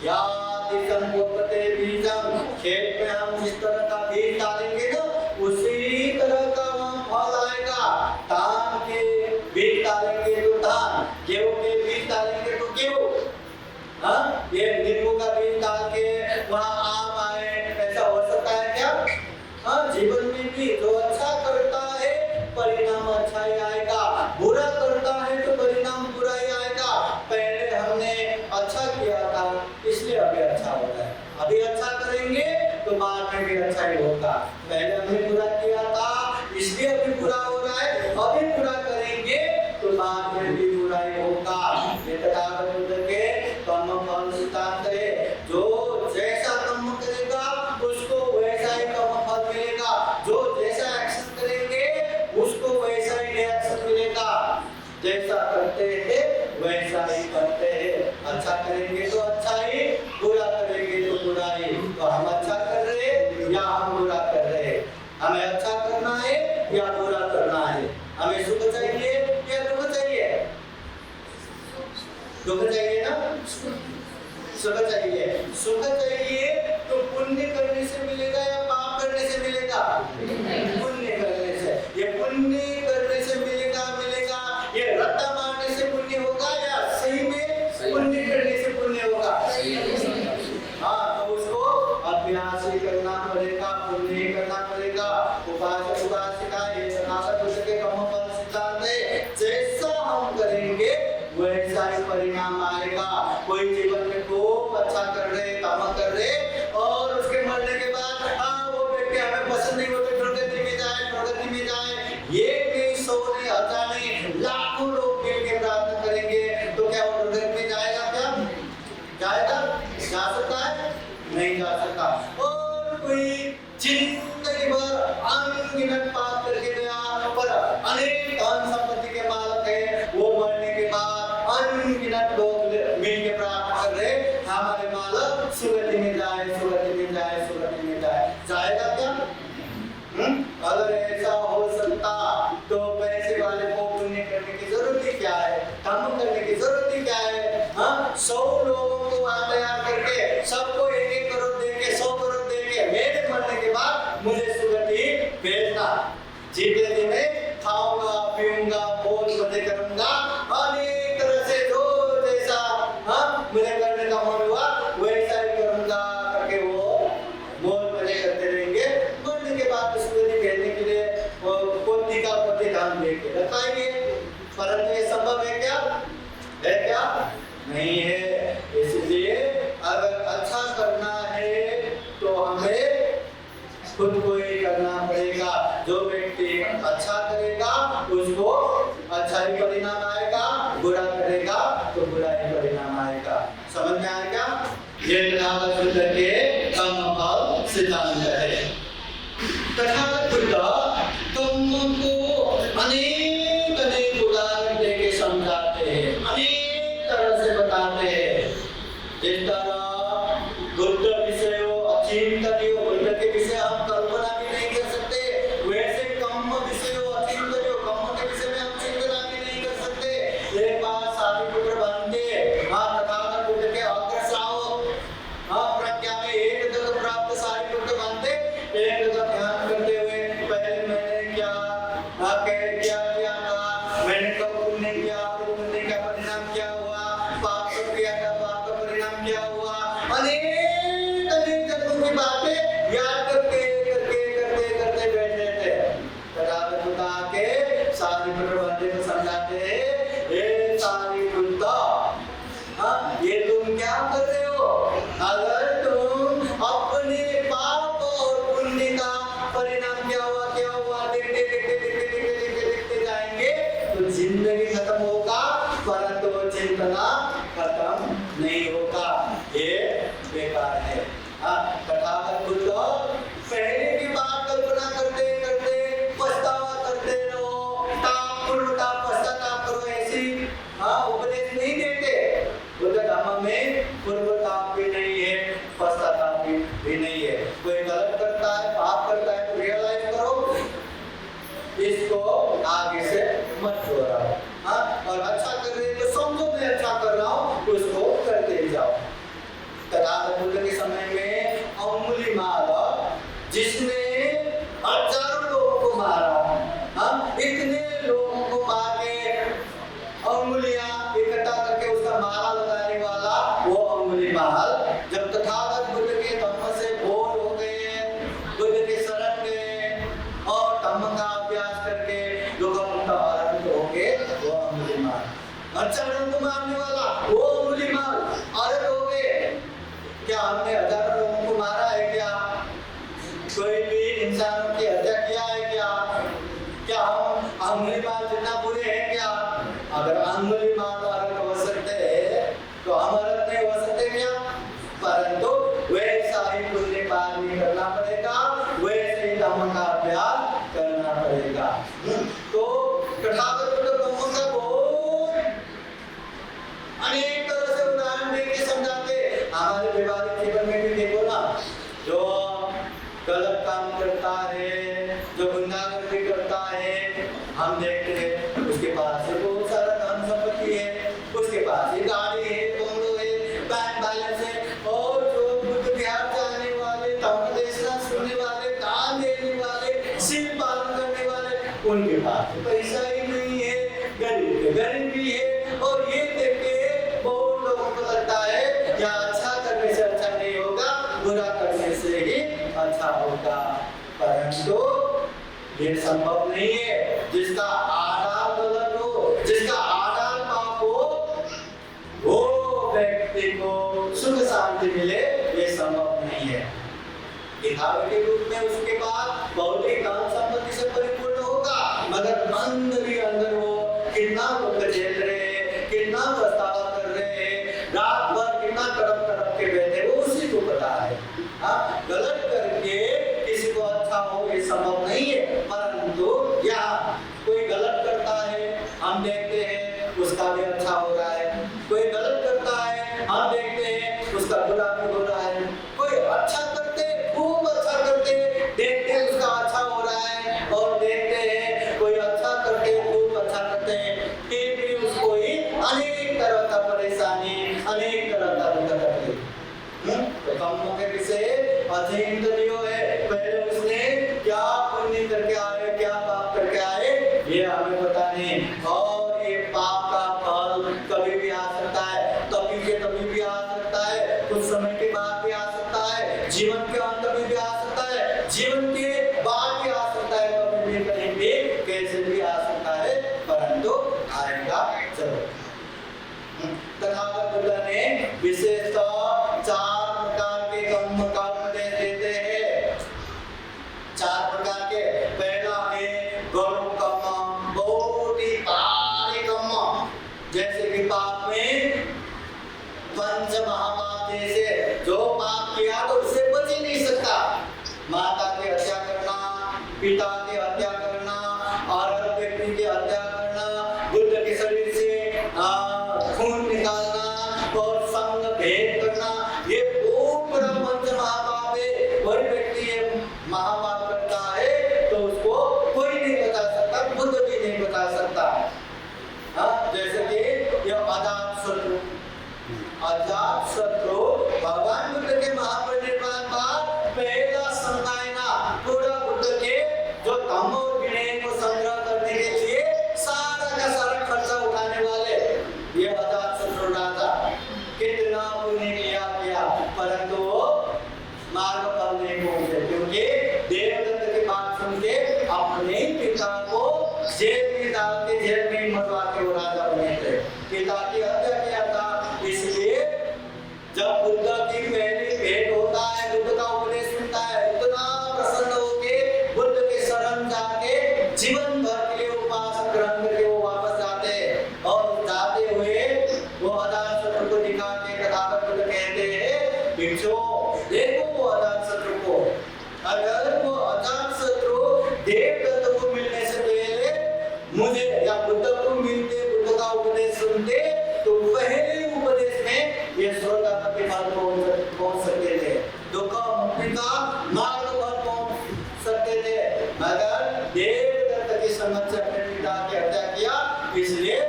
यादि संभवते बीजम, खेत में हम जिस तरह का बीज डालेंगे ना उसी तरह का वहाँ फल आएगा। धान के बीज डालेंगे तो धान, गेहूं के बीज डालेंगे तो गेहूं, हाँ ये नींबू का बीज डाल के वहाँ आम आए, ऐसा हो सकता है क्या? हाँ जीवन में भी जो अच्छा करता है परिणाम अच्छा ही आएगा, बुरा करता है तो परिणाम बुरा ही आएगा। पहले हमने अच्छा किया था इसलिए अभी अच्छा हो रहा है, अभी अच्छा करेंगे तो बाद में भी अच्छा ही होगा। पहले हमने बुरा किया था इसलिए अभी बुरा हो रहा है, अभी बुरा करेंगे तो बाद में भी बुरा ही होगा। ये तथागत बुद्ध के कर्म फल सिद्धांत है, जो जैसा कर्म करेगा उसको वैसा ही कर्म फल मिलेगा, जो जैसा एक्शन करेंगे उसको वैसा ही रिएक्शन मिलेगा। जैसा करते हैं वैसा ही करते हैं, अच्छा करेंगे तो अच्छा ही, बुरा करेंगे तो बुरा ही। तो हम अच्छा कर रहे हैं या हम बुरा कर रहे हैं? हमें अच्छा करना है या बुरा करना है? हमें सुख चाहिए या दुख चाहिए? दुख चाहिए ना, सुख चाहिए। सुख चाहिए तो पुण्य करने से मिलेगा या पाप करने से मिलेगा? पुण्य करने से। ये पुण्य करने से मिलेगा, ये रट्टा मारने से पुण्य होगा या सही में पुण्य करने से पुण्य होगा? हाँ तो उसको अभ्यास ही करना पड़ेगा, पुण्य ही करना पड़ेगा। उपासक उपासिका ये सनातन बुद्ध के कर्म फल सिद्धांत है, जैसा हम करेंगे वैसा ही परिणाम आएगा। कोई जीवन में खूब अच्छा कर रहे, काम कर रहे और उसके मरने के बाद वो व्यक्ति हमें पसंद नहीं होते, दुर्गति में जाए, प्रगति में जाए, ये भी 100 ने 1000 ने लाखों लोग मिलकर प्रार्थना करेंगे तो क्या वो दुर्गति में जाएगा? क्या जाएगा? जा सकता है? नहीं जा सकता। और कोई जिंदगी भर अनगिनत यदि मैं खाऊंगा पीऊंगा मौज मजे करूंगा अनेक तरह से जो जैसा मुझे करने का मन हुआ वैसा ही करूंगा करके वो मौज मजे करते रहेंगे। मरने के बाद उसको कहने के लिए पोती का पोती काम लेके रखाएंगे। परंतु ये संभव है क्या? है क्या? नहीं है। इसलिए अगर अच्छा करना है तो हमें खुद को ही करना पड़ेगा। जो व्यक्ति अच्छा करेगा उसको अच्छा ही परिणाम आएगा, बुरा करेगा तो बुरा ही परिणाम आएगा। समझ में आया क्या? ये तथागत बुद्ध के कर्म फल सिद्धांत है। तथागत बुद्ध कर्म को अनेक अनेक उदाहरण देके समझाते हैं, अनेक तरह से बताते हैं। जिस तरह बुद्ध विषय अचिंतनीय बुद्ध के विषय हम कल्पना भी नहीं कर सकते, वैसे कर्म विषय अचिंतनीय कर्म के विषय में हम चिंतना भी नहीं कर सकते। एक बात सारिपुत्र बनते तथागत बुद्ध के अग्रश्रावक प्रज्ञा में एक तक प्राप्त सारिपुत्र बनते, एक तक ध्यान करते हुए पहले मैंने क्या किया था, मैंने कब पुण्य किया, पुण्य का परिणाम क्या हुआ, पाप किया था, पाप का परिणाम क्या हुआ, अनेक अनेक जन्मों की बातें याद करते बैठे थे। तथागत बुद्ध आके सारिपुत्र बनते को समझाते हैं, ये सारिपुत्र ये तुम क्या कर रहे हो? अगर तुम अपने पाप और पुण्य का परिणाम क्या हुआ देखते जाएंगे तो जिंदगी खत्म होगा, परंतु वो चिंतना खत्म नहीं होगा। ये बेकार है। तथागत बुद्ध पहले की बात कल्पना करते पछतावा करते रहो, पश्चाताप करो, ऐसी उपदेश नहीं देते। बुद्ध धर्म में पूर्वताप भी नहीं है, पश्चाताप भी नहीं है। कोई गलत करता है, पाप करता है तो रियलाइज करो, इसको आगे से मत दोहराओ। और अच्छा कर रहे तो समझो मैं अच्छा कर रहा हूँ, उसको करते जाओ। तथागत बुद्ध के समय में अंगुलीमाल जिसने हजारों लोगों को मारा, इतने लोगों को मार के अंगुलियां इकट्ठा करके उसका माला लगाने वाला वो अंगुलीमाल जब तथागत बुद्ध के धम्म से बोर हो गए, बुद्ध के शरण गए और धम्म का अभ्यास करके लोगों का आनंद हो गए, वो अंगुलीमाल हजारों को मारने वाला वो अंगुलीमाल आनंद हो गए। क्या हमने हजारों लोगों को मारा है? क्या कोई भी इंसानों की हत्या किया है? क्या हम अंगुलीमाल जितना बुरे हैं? क्या अगर अंगुलीमाल अरहत हो सकते हैं तो हम अरहत नहीं हो सकते क्या? परंतु वैसा ही पुण्य पार नहीं करना पड़ेगा, वैसे ही धम्म का अभ्यास करना पड़ेगा। तो तथागत बुद्ध ब्रह्म का बहुत अनेक तरह से उदाहरण देके समझाते। हमारे व्यवहारिक जीवन में भी देखो ना, जो गलत काम करता है, जो गुंडागर्दी करता है, हम देखते हैं उसके पास बहुत सारा धन संपत्ति है, उसके पास गाड़ी है, बंगलो है, बैंक बैलेंस है, और जो बुद्ध विहार जाने वाले, धम्म देशना सुनने वाले, दान देने वाले, शील पालन करने वाले, उनके पास पैसा ही नहीं है, गरीब भी है। और ये देख के बहुत लोगों को लगता है क्या अच्छा करने से अच्छा नहीं होगा, बुरा करने से ही अच्छा होगा, परंतु ये संभव नहीं है। जिसका आधार गलत हो, जिसका आधार पाप हो, वो व्यक्ति को सुख शांति मिले, ये संभव नहीं है। दिखावे के रूप में उसके बाद भौतिक धन संपत्ति से परिपूर्ण होगा, मगर अंदर ही अंदर वो कितना दुख झेल रहे हैं, कितना पछतावा कर रहे हैं, रात भर कितना तड़प के बैठे, वो उसी को पता है। गलत करके किसी को अच्छा हो ये संभव नहीं है, परंतु यहाँ कोई गलत करता है, हम देखते हैं उसका भी अच्छा हो रहा है, कोई गलत करता है, हम देखते हैं उसका बुरा भी हो रहा है, कोई अच्छा करते खूब अच्छा करते देखते हैं उसका अच्छा हो रहा है, और देखते हैं कोई अच्छा करते खूब अच्छा करते हैं फिर भी ये हमें पता नहीं। और ये पाप का फल कभी भी आ सकता है, कभी के कभी भी आ सकता है, कुछ समय के बाद भी आ सकता है, जीवन के अंत में भी आ सकता है, जीवन के बाद भी आ सकता है, कभी भी कहीं भी कैसे भी आ सकता है, परंतु आएगा जरूर। तथागत बुद्ध ने विशेषतः 4 प्रकार के कर्म का उपदेश देते हैं। 4 प्रकार के। पहला है गौरव कर्म, बहुत ही भारी कर्म, जैसे कि पाप में पंच महापाप जैसे जो पाप किया तो उससे बच ही नहीं सकता। माता की हत्या करना, पिता की हत्या करना, औरत व्यक्ति की हत्या करना, बुद्ध के शरीर से खून निकालना और संग भेद करना, ये बहुत बड़ा पंच महापाप है। वही व्यक्ति ये महापाप करता है तो उसको कोई नहीं बता सकता, बुद्ध भी नहीं बता सकता। जैसे कि यह अजात शत्रु भगवान बुद्ध के महापरिनिर्वाण बाद पहला संगायना पूरा बुद्ध के जो धम्म और विनय को संग्रह करने के लिए सारा का सारा खर्चा उठाने वाले ये अजात शत्रु राजा कितना पुण्य किया, परंतु मार्ग पर नहीं पहुंचे, क्योंकि देवदत्त की बात सुन के अपने पिता को जेल में डाल के जेल में मरवा के वो राजा बने थे। पिता की हत्या किया था। इसलिए जब बुद्ध की पहली भेंट होता है, बुद्ध का उपदेश सुनता है, इतना प्रसन्न होके बुद्ध के शरण जाके जीवन भर के लिए उपवास ग्रहण करके वो वापस जाते हैं। और जाते हुए वो अजात शत्रु को दिखा के तथागत बुद्ध कहते हैं, भिक्षु देखो वो अजात शत्रु को, अगर वो अजात शत्रु देवदत्त को मिलने से पहले मुझे या बुद्ध को मिलते, बुद्ध का उपदेश सुनते, तो पहले उपदेश में ये श्रोता तक के मार्ग पहुंच सकते थे, दुख मुक्ति का मार्ग पर पहुंच सकते थे। मगर देवदत्त की समझ से अपने पिता की हत्या किया, इसलिए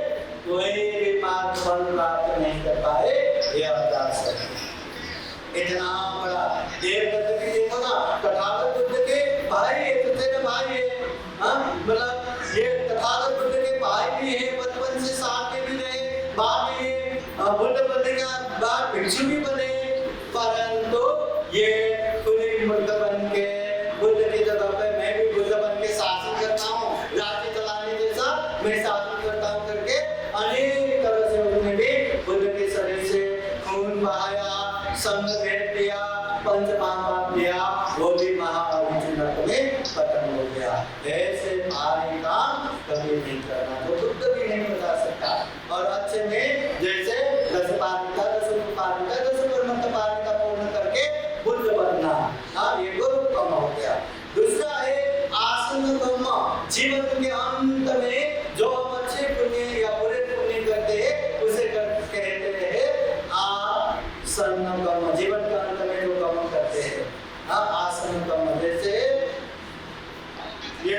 कोई भी मार्ग फल प्राप्त नहीं कर पाए। यह अजात शत्रु इतना बड़ा देवदत्त की देखो ना, तथागत बुद्ध के भाई है, तुझे भाई है, मतलब ये तथागत बुद्ध के भाई भी है, बचपन से साथ में भी रहे, बाद में बुद्ध बनने के बाद भिक्षु भी बने, परंतु ये खुद बुद्ध बन के बुद्ध की जगह पे मैं भी बुद्ध बन के शासन करता हूँ, राज्य चलाने जैसा मैं शासन करता हूँ करके अनेक तरह से उन्होंने भी बुद्ध के शरीर से खून बहाया, संग भेद दिया, पंच महापाप दिया, वो भी महाअभिचुनक में खत्म हो गया। ऐसे भारी काम कभी नहीं करना, तो बुद्ध भी नहीं बता सकता। और अच्छे में जैसे 10 पारमिता, 10 पारमिता, 10 परमंत पारमिता पूर्ण करके बुद्ध बनना, ये गुरु कर्म हो गया। दूसरा है आसन कर्म, जीवन के अंत में जो हम अच्छे पुण्य या बुरे पुण्य करते हैं उसे कहते हैं आसन कर्म। जीवन के अंत में जो कर्म करते हैं आसन कर्म, जैसे ये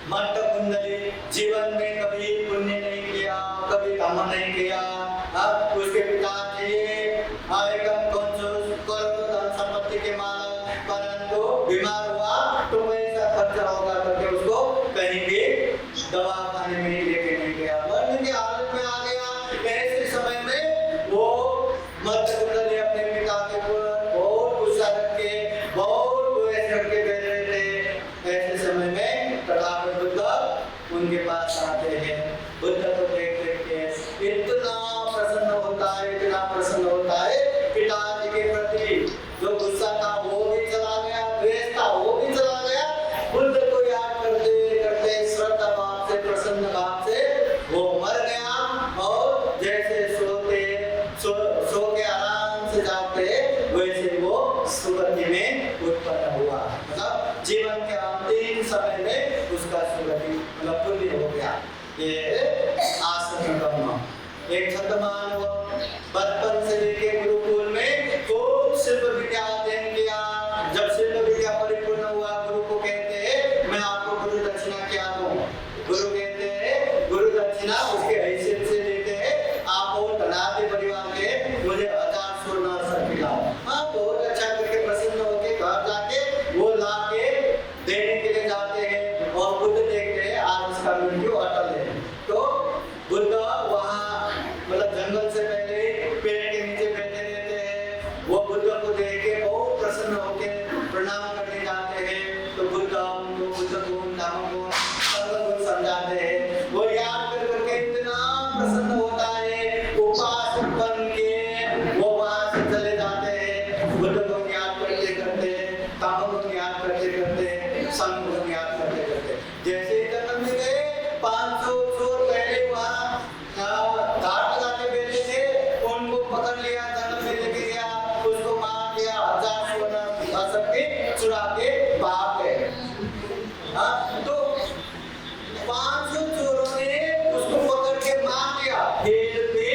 मट्ट कुंडली, जीवन में कभी पुण्य नहीं किया, कभी कर्म नहीं किया, उसके पिताजी एकदम कंजूस, करोड़ों धन संपत्ति के मालक, परंतु बीमार हुआ तो पैसा खर्चा होगा करके उसको कहीं भी दवा खाने में लेके नहीं गया, मरने की हालत में आ गया। ऐसे समय में वो मट्ट कुंडली अपने पिता के ऊपर बहुत गुस्सा रख के, बहुत द्वेष रख के बैठ रहे थे। ऐसे समय में तथागत बुद्ध उनके पास आते हैं, बुद्ध को देख के इतना प्रसन्न होता है, इतना प्रसन्न होता है, पिताजी के प्रति जो गुस्सा था वो भी चला गया, द्वेष था वो भी चला गया। बुद्ध को याद करते करते श्रद्धा भाव से, प्रसन्न भाव से वो मर गया, और जैसे सो के आराम से जाते वैसे वो सुगति में उत्पन्न हुआ। मतलब जीवन के अंतिम समय में उसका सुगति मतलब पुण्य हो गया। ये आसन कर्म। एक छत्रमान बचपन से लेके गुरुकुल में खूब शिल्प विद्या अध्ययन किया। जब शिल्प विद्या परिपूर्ण हुआ, गुरु को कहते हैं मैं आपको गुरु दक्षिणा क्या दूं। गुरु कहते हैं गुरु दक्षिणा उसके हैसियत से लेते हैं, आप वो धनाढ्य परिवार के, मुझे 1000 स्वर्ण सर खिलाओ। बहुत अच्छा करके प्रसन्न होके घर जाके वो ला के देने के लिए जाते हैं, और बुद्ध देखते हैं आज का मृत्यु अटल है। तो बुद्ध वहाँ मतलब जंगल से पहले पेड़ के नीचे बैठे रहते हैं। वो बुद्ध को देख के बहुत प्रसन्न होकर प्रणाम करने जाते हैं। तो बुद्ध उनको बुद्ध गुण नाम गुण सर्वगुण समझाते हैं। वो याद कर करके इतना प्रसन्न होता है, उपासक बन के वो वहाँ से चले जाते हैं। बुद्ध को याद करते करते, काम को याद करते करते, संग को याद करते करते, जैसे ही जन्म में गए 500 वर्ष पहले वहाँ घाट लगाते बैठे थे, उनको पकड़ लिया, जन्म में लेके गया, उसको मार दिया, 1000 सोना सबके चुरा के भाग गए। तो 500 चोरों ने उसको पकड़ के मार दिया। फिर भी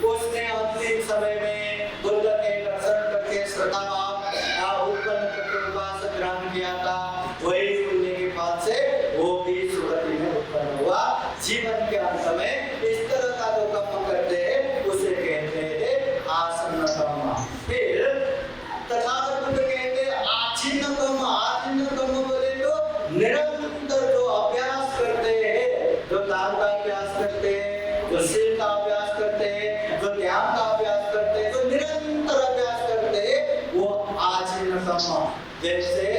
उसने अंतिम समय में बुद्ध के दर्शन करके श्रद्धा भाव उत्पन्न करके उपासक ग्रहण किया था। वही पुण्य के फल से वो भी सुगति में उत्पन्न हुआ। जीवन के अंत में इस तरह का जो कर्म करते हैं उसे कहते हैं आसन्न कर्म। फिर तथागत बुद्ध कहते हैं आचिन्न कर्म। आचिन्न कर्म बोले तो निरंतर जो अभ्यास करते हैं, जो दान का अभ्यास करते हैं, जो शील का अभ्यास करते हैं, जो ध्यान का अभ्यास करते हैं, जो निरंतर अभ्यास करते हैं, वो आजीवन कर्म। जैसे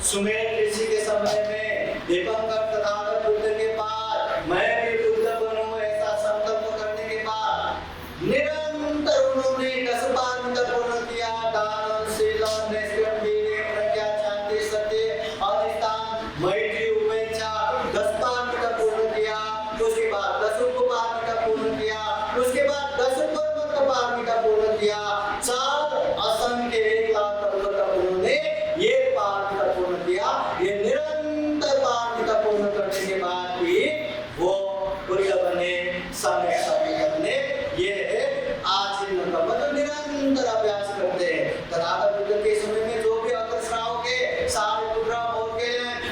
सुमेर ऋषि के समय में दीपंकर तथागत बुद्ध के बाद मैं भी बुद्ध बनूं ऐसा संकल्प करने के बाद निरंतर उन्होंने 10 पारमिता पूर्ण किया। दान, शील, निष्कर्म, वीर्य, प्रज्ञा, शांति, सत्य, अधिष्ठान, मैत्री, उपेक्षा 10 पारमिता पूर्ण किया। उसके बाद 10 उपपारमिता पूर्ण किया। उसके बाद 10 परमत्त पारमिता पूर्ण किया। 4 असंख्य 1 लाख तत्व उन्होंने ये पारमिता पूर्ण किया। ये निरंतर पारमिता पूर्ण करने के बाद भी वो बुद्ध बने, समय बने। ये है आजीवन कर्म, तो निरंतर अभ्यास करते हैं। तथागत बुद्ध के समय में जो भी अग्र श्रावक के सारे पुत्र बोल के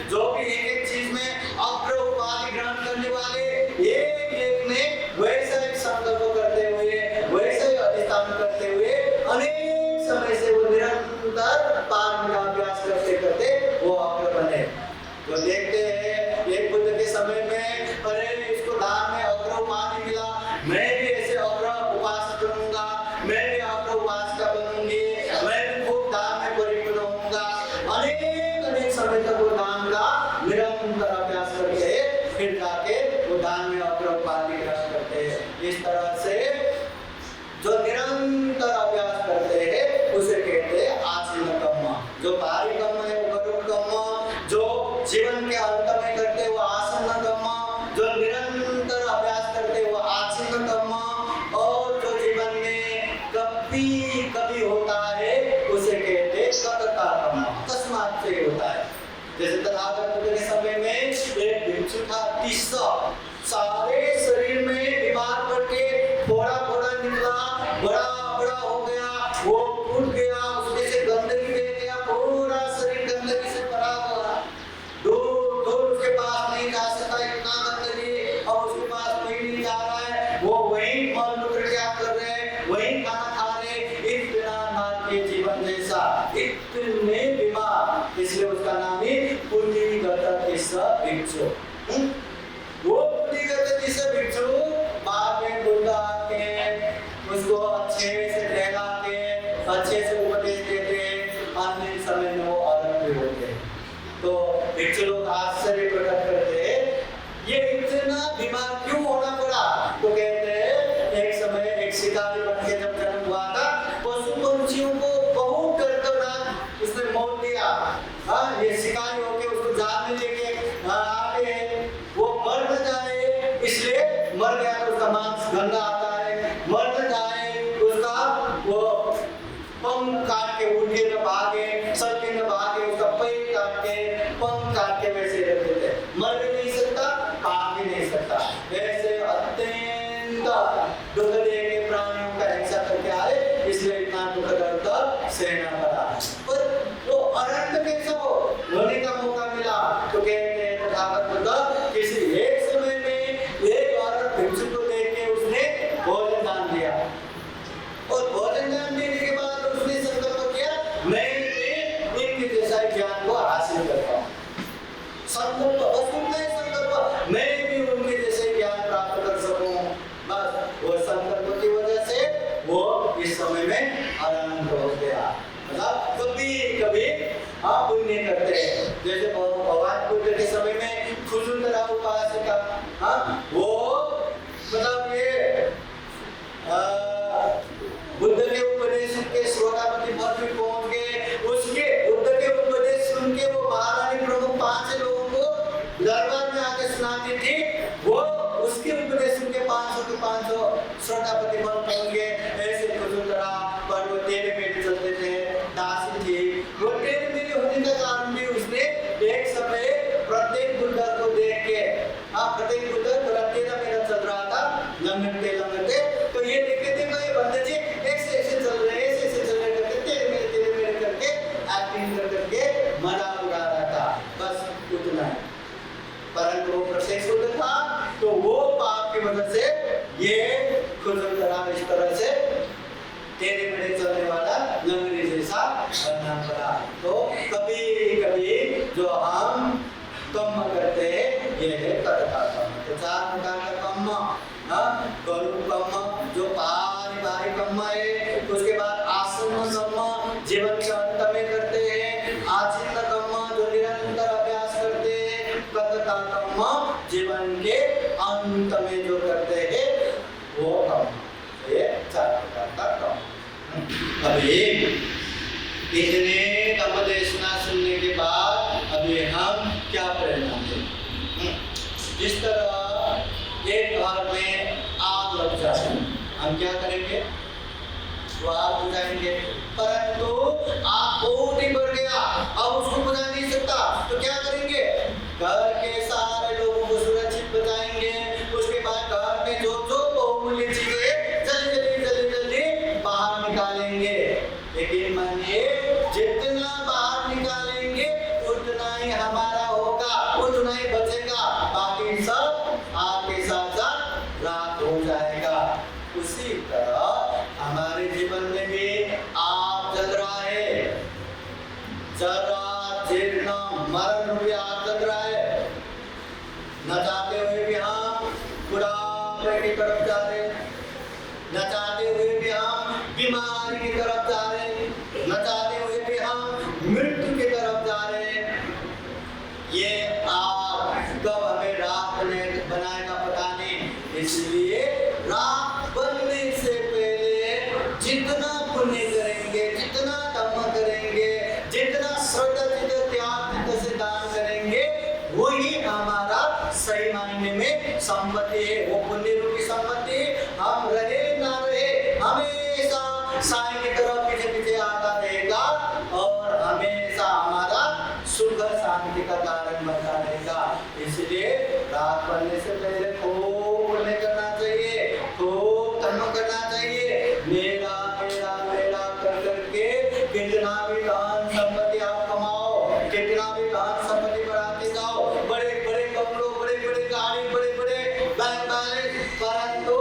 जो भी एक चीज में अग्र उपाधि ग्रहण करने वाले एक ने वैसा ही संकल्प करते हुए, वैसा ही अधिष्ठान करते हुए अनेक समय से वो निरंतर पारमिता अभ्यास करते करते वो अग्र बने। तो देखते हैं एक बुद्ध के समय में अरे इसको दान में अग्र उपाधि मिला, मैं भी ऐसे अग्र उपासक बनूंगा, मैं भी अग्र उपासिका बनूंगी, मैं भी खूब दान में परिपूर्ण होऊंगा। अनेक समय तक वो दान का निरंतर अभ्यास करते हैं, फिर जाके वो दान में अग्र उपाधि ग्रहण करते हैं। इस तरह से जो निरंतर अभ्यास करते हैं उसे कहते हैं आजीवन कर्म। जो बाहरी कर्म है वो कठोर कर्म, जो जीवन के अंत में करते वो आसन्न कर्म, जो निरंतर अभ्यास करते वो आजीवन कर्म, और जो जीवन में कभी कभी होता है उसे कहते हैं कटता कर्म, अकस्मात से होता है। जैसे तथागत बुद्ध के समय में एक भिक्षु था तीसरा, सारे शरीर में बीमार पड़ के फोड़ा फोड़ा निकला, बड़ा हो गया, वो फूट गया, उसमें से गंदगी बह गया, पूरा शरीर गंदगी से भरा हुआ। दूर उसके पास नहीं जा सकता, इतना गंदगी, और उसके पास कोई नहीं जा रहा है, वो वहीं मल मूत्र त्याग कर रहे हैं, वहीं खाना खा रहे, इतना नाथ के जीवन जैसा, इतने बीमार, इसलिए उसका नाम ही पुण्यगत भिक्षु। वो पुण्यगत भिक्षु बाद में बुद्ध आके उसको अच्छे से टहला के अच्छे से उपदेश देते, अंतिम समय में वो आनंद भी होते। तो भिक्षु लोग आश्चर्य प्रकट करते ये इतना बीमार क्यों होना पड़ा? तो कहते हैं एक समय एक शिकारी बन के जब जन्म हुआ था, पशु पंछियों को बहुत दर्दनाक उसने मौत दिया। ये शिकारी होके उसको जाल में लेके आते हैं, वो मर न जाए इसलिए, मर गया तो उसका मांस गंदा आता है, मर न जाए उसका वो पंख काट के उड़ के न भागे, सर के न भागे, उसका पैर काट के पंख काट के वैसे रख देते, मर भी नहीं सकता, भाग भी नहीं सकता। ऐसे अत्यंत दुख देके प्राणियों का हिंसा करके आए, इसलिए इतना दुख दर्द सहना पड़ा। पर वो अनंत कैसा होने का मौका मिला? तो कहते हैं तथागत बुद्ध किसी एक समय में एक औरत भिक्षु को देख के उसने भोजन दान दिया, और भोजन दान देने के बाद उसने संकल्प किया मैं इनके जैसा ज्ञान को हासिल करता हूँ। संकल्प बस हाँ, वो मतलब ये बुद्ध के उपदेश के श्रोतापति पद पे पहुंच गए। उसके बुद्ध के उपदेश सुन के वो महारानी प्रमुख 5 लोगों को दरबार में आके सुनाती थी। वो उसके उपदेश सुन के 500 के 500 श्रोतापति पद पहुंच गए। ऐसे खुजुलरा पर वो तेरे मेरे चलते थे, दासी थी। वो तेरे मेरे होने का कारण भी उसने एक समय प्रत्येक बुद्ध को देख के, हाँ प्रत्येक बुद्ध तेरा मेरा चल रहा था, लंगड़ते लंगड़ते, तो ये देखते थे भाई बंदे जी ऐसे ऐसे चल रहे, ऐसे ऐसे चल रहे करके तेरे मेरे करके एक्टिंग कर करके मजाक उड़ा रहा था, बस उतना ही। परंतु वो प्रत्यक्ष बुद्ध था, तो वो पाप की वजह से ये खुजुलरा इस तरह से तेरे मेरे चलने वाला लंगड़ी जैसा बनना पड़ा। तो कभी कभी जो हम कर्म करते हैं ये है कर्ता कर्म। तो 4 प्रकार का कर्म, गरुड़ कर्म जो पारिवारिक कर्म है, उसके बाद आसन्न कर्म जीवन के अंत में करते हैं, आचित्त कर्म जो निरंतर अभ्यास करते हैं, कर्ता कर्म जीवन के अंत में जो करते हैं वो कर्म। ये 4 प्रकार का कर्म। अभी इतने धम्मदेशना सुनने के बाद अभी हम क्या प्रेरणा दें? जिस तरह एक घर में आग लग जाए, हम क्या करेंगे? तो आग बुझाएंगे, परंतु आग बहुत ही बढ़ गया, अब उसको बुझा नहीं सकता, तो क्या करेंगे? घर के सारे लोगों को सुरक्षित बचाएंगे। उसके बाद घर में जो जो बहुमूल्य चीजें जल्दी बाहर निकालेंगे। लेकिन मानिए जितना बाहर निकालेंगे उतना ही हमारा होगा, उतना ही बचेगा, बाकी सब आपके साथ साथ रात हो जाएगा। उसी तरह हमारे जीवन में भी आग जल रहा है, जरा जीर्ण मरण रूपी आग जल रहा है। न चाहते हुए भी हम बुढ़ापे की तरफ जा रहे, न चाहते हुए भी हम बीमारी की तरफ जा रहे, न चाहते हुए भी हम मृत्यु की तरफ जा रहे। ये आग कब हमें रात बनाएगा पता नहीं, इसलिए रात बनने से पहले जितना पुण्य करेंगे, जितना धर्म करेंगे, जितना श्रद्धा चित्त त्याग चित्त से दान करेंगे, वही हमारा सही मायने में संपत्ति है। वो पुण्य रूपी संपत्ति हम रहे ना रहे हमेशा साईं की तरफ पीछे पीछे आता रहेगा और हमेशा हमारा सुख शांति का कारण बनता रहेगा। इसलिए रात बनने से पहले खूब पुण्य करना चाहिए, खूब कर्म करना चाहिए। मेरा मेरा मेरा कर करके कितना भी धन संपत्ति आप कमाओ, कितना भी धन संपत्ति बढ़ाते जाओ, बड़े बड़े बंगलों, बड़े बड़े गाड़ी, बड़े बड़े बैंक बैलेंस, परंतु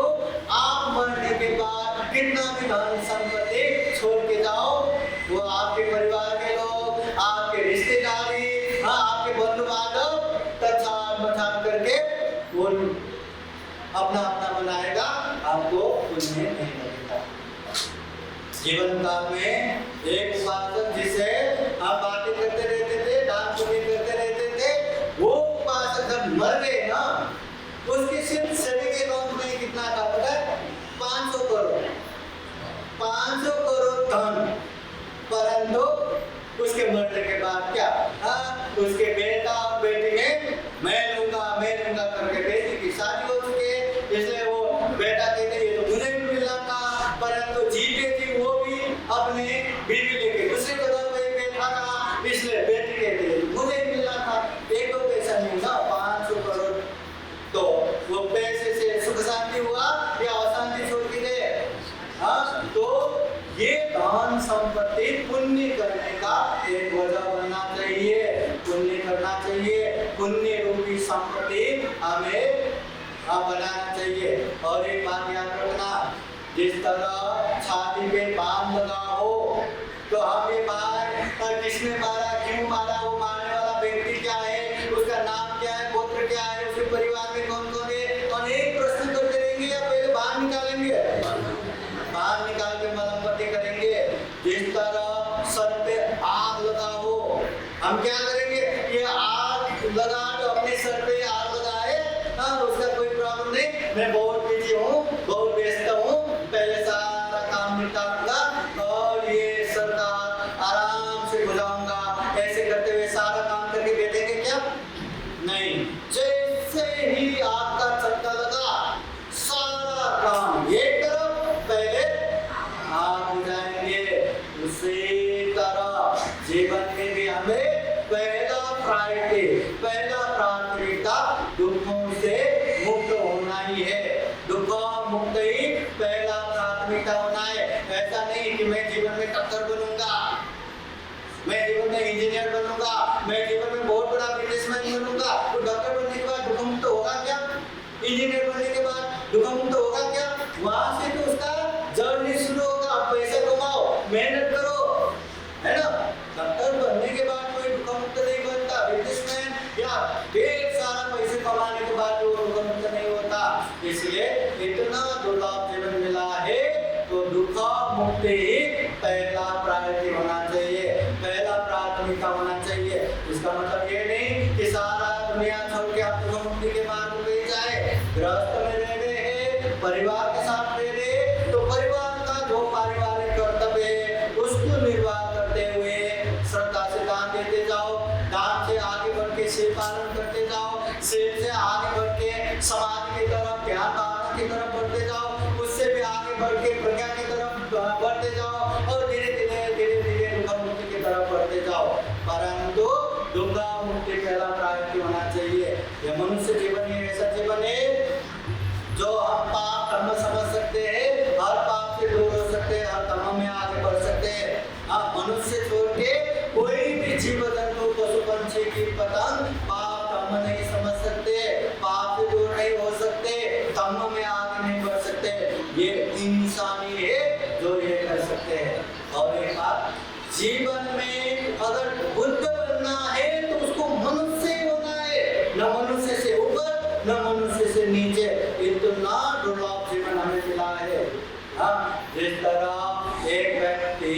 आप मरने के बाद कितना भी धन संपत्ति छोड़ के जाओ, वो आपके परिवार के लोग, आपके रिश्तेदारी, आपके बंधु बांधव तछाड़ मछाड़ करके वो अपना अपना बनाएगा, आपको पुण्य नहीं लगेगा। जीवन काल में एक उपासक जिसे आप बातें करते रहते थे, दान पुण्य करते रहते थे, वो उपासक जब मर गए ना, उसके सिर्फ सभी के अकाउंट में कितना था पता है? 500 करोड़, 500 करोड़ धन। परंतु उसके मरने के बाद क्या? उसके बेटा और बेटी ने मैं लूंगा करके बेटी की शादी हो चुकी है, इसलिए वो बेटा कहते ये तो मुझे भी मिलना था, परंतु जीते जी वो भी अपने बीवी लेके दूसरी जगह पे बैठा था, इसलिए बेटी कहते मुझे भी मिलना था। एक तो पैसा नहीं था, 500 करोड़, तो वो पैसे से सुख शांति हुआ या अशांति छोड़ के गए? तो ये दान संपत्ति पुण्य करने का एक वजह बनना चाहिए, पुण्य करना चाहिए, पुण्य रूपी संपत्ति हमें बनाना चाहिए। और एक बात याद रखना, जिस तरह छाती पे बांध लगा हो, तो हम ये बात किसने मारा, क्यों मारा, वो मारने वाला व्यक्ति क्या है, उसका नाम क्या है, गोत्र क्या है, उसके परिवार में कौन कौन है, अनेक प्रश्न करते रहेंगे या पहले बाहर निकालेंगे? बाहर निकाल के मलमपट्टी करेंगे। जिस तरह सर पे आग लगा हो, हम क्या करेंगे? ये आग लगा तो अपने सर पे आग लगाए, उसका मैं बहुत बिजी हूँ, बहुत व्यस्त हूँ, पहले सारा काम निपटाऊंगा और ये सरकार आराम से बुझाऊंगा, ऐसे करते हुए सारा काम करके बैठेंगे क्या? नहीं, जैसे ही आपका चक्का लगा सारा काम एक तरफ पहले आप बुझाएंगे। उसी तरह जीवन में भी हमें पहला प्राथमिकता दुखों से मुक्त होना ही है। दुखों मुक्त ही पहला प्राथमिकता होना है। ऐसा नहीं कि मैं जीवन में डॉक्टर बनूंगा, मैं जीवन में इंजीनियर बनूंगा, मैं जीवन में बहुत बड़ा बिजनेसमैन बनूंगा। तो डॉक्टर बनने के बाद दुख मुक्त होगा क्या? इंजीनियर बनने के बाद दुख मुक्त होगा क्या? वहां से तो उसका जर्नी शुरू होगा। पैसे कमाओ, मेहनत करो, है ना? डॉक्टर बनने के बाद कोई दुख मुक्त नहीं बनता। बिजनेसमैन या ढेर सारा पैसे कमाने के बाद वो दुख मुक्त नहीं होता। इसलिए इतना दुर्लभ जीवन मिला है तो दुख मुक्ति ही पहला प्रायोरिटी होना चाहिए, पहला प्राथमिकता होना चाहिए। इसका मतलब ये नहीं कि सारा दुनिया छोड़ के आप दुख मुक्ति के मार्ग पे जाए। गृहस्थ में रह रहे हैं, परिवार के साथ रह रहे हैं, तो परिवार का जो पारिवारिक कर्तव्य है उसको निर्वाह करते हुए श्रद्धा से दान देते जाओ, दान से आगे बढ़ के सेवा पालन करते जाओ, सेवा से आगे बढ़ के समाज की तरफ, ज्ञान धारण की तरफ बढ़ते जाओ, उससे भी आगे बढ़ के प्रज्ञा की तरफ बढ़ते जाओ और धीरे धीरे दुख मुक्ति की तरफ बढ़ते जाओ। परंतु दुख मुक्ति पहला प्रायोरिटी होना चाहिए। यह मनुष्य जीवन ही ऐसा जीवन है जो हम पाप कर्म समझ सकते हैं, हर पाप से दूर हो सकते हैं, हर कर्म में आगे बढ़ सकते हैं। आप मनुष्य छोड़ के कोई भी जीव जंतु, पशु पंछी की पतंग पाप कर्म नहीं समझ सकते, पाप से दूर नहीं हो सकते, कर्म में आगे नहीं बढ़ सकते। ये इंसानी है जो ये कर सकते हैं। और एक बात, जीवन में अगर बुद्ध बनना है तो उसको मनुष्य ही होना है, न मनुष्य से ऊपर न मनुष्य से नीचे। इतना दुर्लभ जीवन हमें मिला है। हाँ, जिस तरह एक व्यक्ति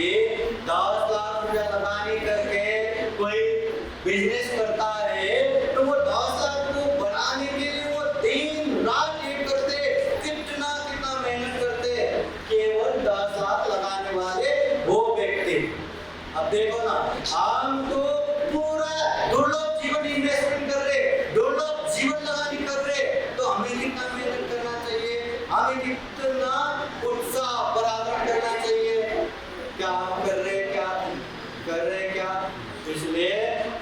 10 लाख रुपया लगानी करके कोई बिजनेस करता है तो वो 10 लाख को बनाने के लिए वो दिन रात एक करते, कितना मेहनत करते, केवल 10 लाख लगाने वाले वो व्यक्ति। अब देखो ना, हम तो पूरा दुर्लभ जीवन इन्वेस्टमेंट कर रहे, दुर्लभ जीवन लगानी कर रहे, तो हमें कितना मेहनत करना चाहिए, हमें कितना उत्साह पराक्रम करना चाहिए। क्या हम कर रहे, क्या? इसलिए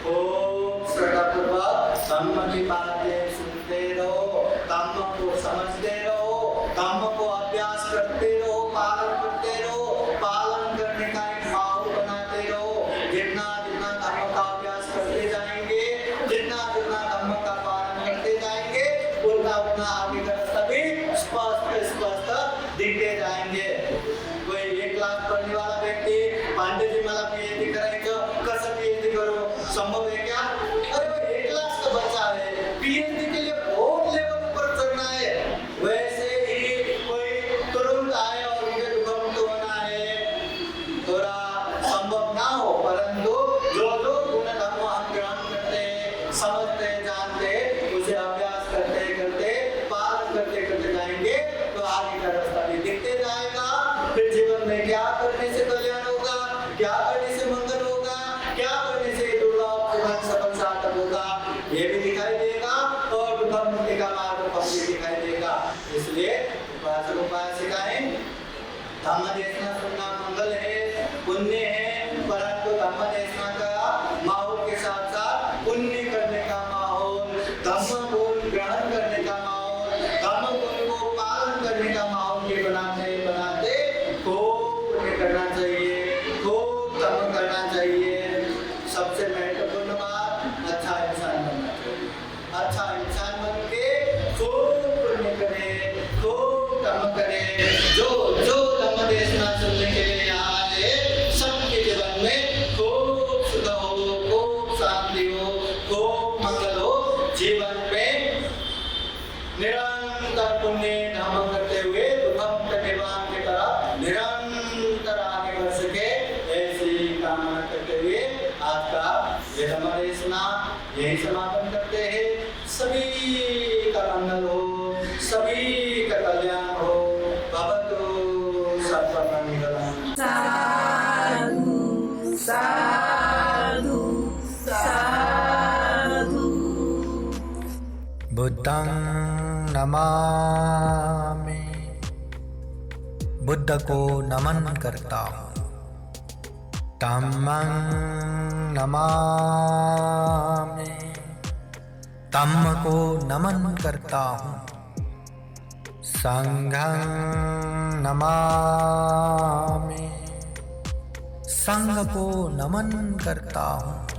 खूब श्रद्धापूर्वक धम्म की बातें सुनते रहो, धम्म को समझते रहो, धम्म को अभ्यास करते रहो, पालन करते रहो, पालन करने का एक माहौल बनाते रहो। जितना धर्म का अभ्यास करते जाएंगे, जितना धर्म का पालन करते जाएंगे, उतना आगे का रास्ता भी स्पष्ट दिखते जाएंगे। कोई 1 लाख पढ़ने वाला व्यक्ति पंडित जी मला पीएचडी करायचं, कसं पीएचडी करो, संभव है क्या? अरे भाई 1 लाख का बच्चा है, पीएचडी के लिए बहुत लेवल ऊपर चढ़ना है। वैसे ही कोई तुरंत आए और उनके दुख मुक्त होना है, थोड़ा संभव ना हो। परंतु जो गुण धर्म हम ग्रहण करते हैं, समझते जानते, उसे अभ्यास करते पालन करते जाएंगे तो आगे का रास्ता भी दिखते जाएगा। फिर जीवन में क्या करने से कल्याण होगा, क्या करने से मंगल होगा, क्या करने से दुर्लभ जीवन सफल सार्थक होगा, ये भी दिखाई देगा और दुख मुक्ति का मार्ग भी दिखाई देगा। इसलिए उपासक उपासिकाएं, धम्म देशना सुनना मंगल है, पुण्य है, परंतु धम्म देशना का माहौल के साथ साथ पुण्य करने का माहौल, धम्म गुण ग्रहण करने का माहौल, धम्म गुण को पालन करने का माहौल के बनाते खूब पुण्य करना चाहिए, खूब धम्म करना चाहिए। सबसे महत्वपूर्ण बात, अच्छा इंसान बनना चाहिए। अच्छा इंसान बन के खूब पुण्य करे, खूब धम्म करे। जो धम्म देशना सुनने के लिए यहाँ है, सबके जीवन में खूब सुख हो, खूब शांति हो, खूब मंगल हो, जीवन में निरंतर पुण्य धम्म करते हुए दुखम निर्वाण की तरफ निरंतर आगे बढ़ सके, ऐसी कामना करते हुए आज का ये धम्म देशना यही समापन करते हैं। सभी का मंगल हो, सभी बुद्धं नमामि, बुद्ध को नमन करता हूँ। धम्मं नमामि, धम्म को नमन करता हूँ। संघं नमामि, संघ को नमन करता हूँ।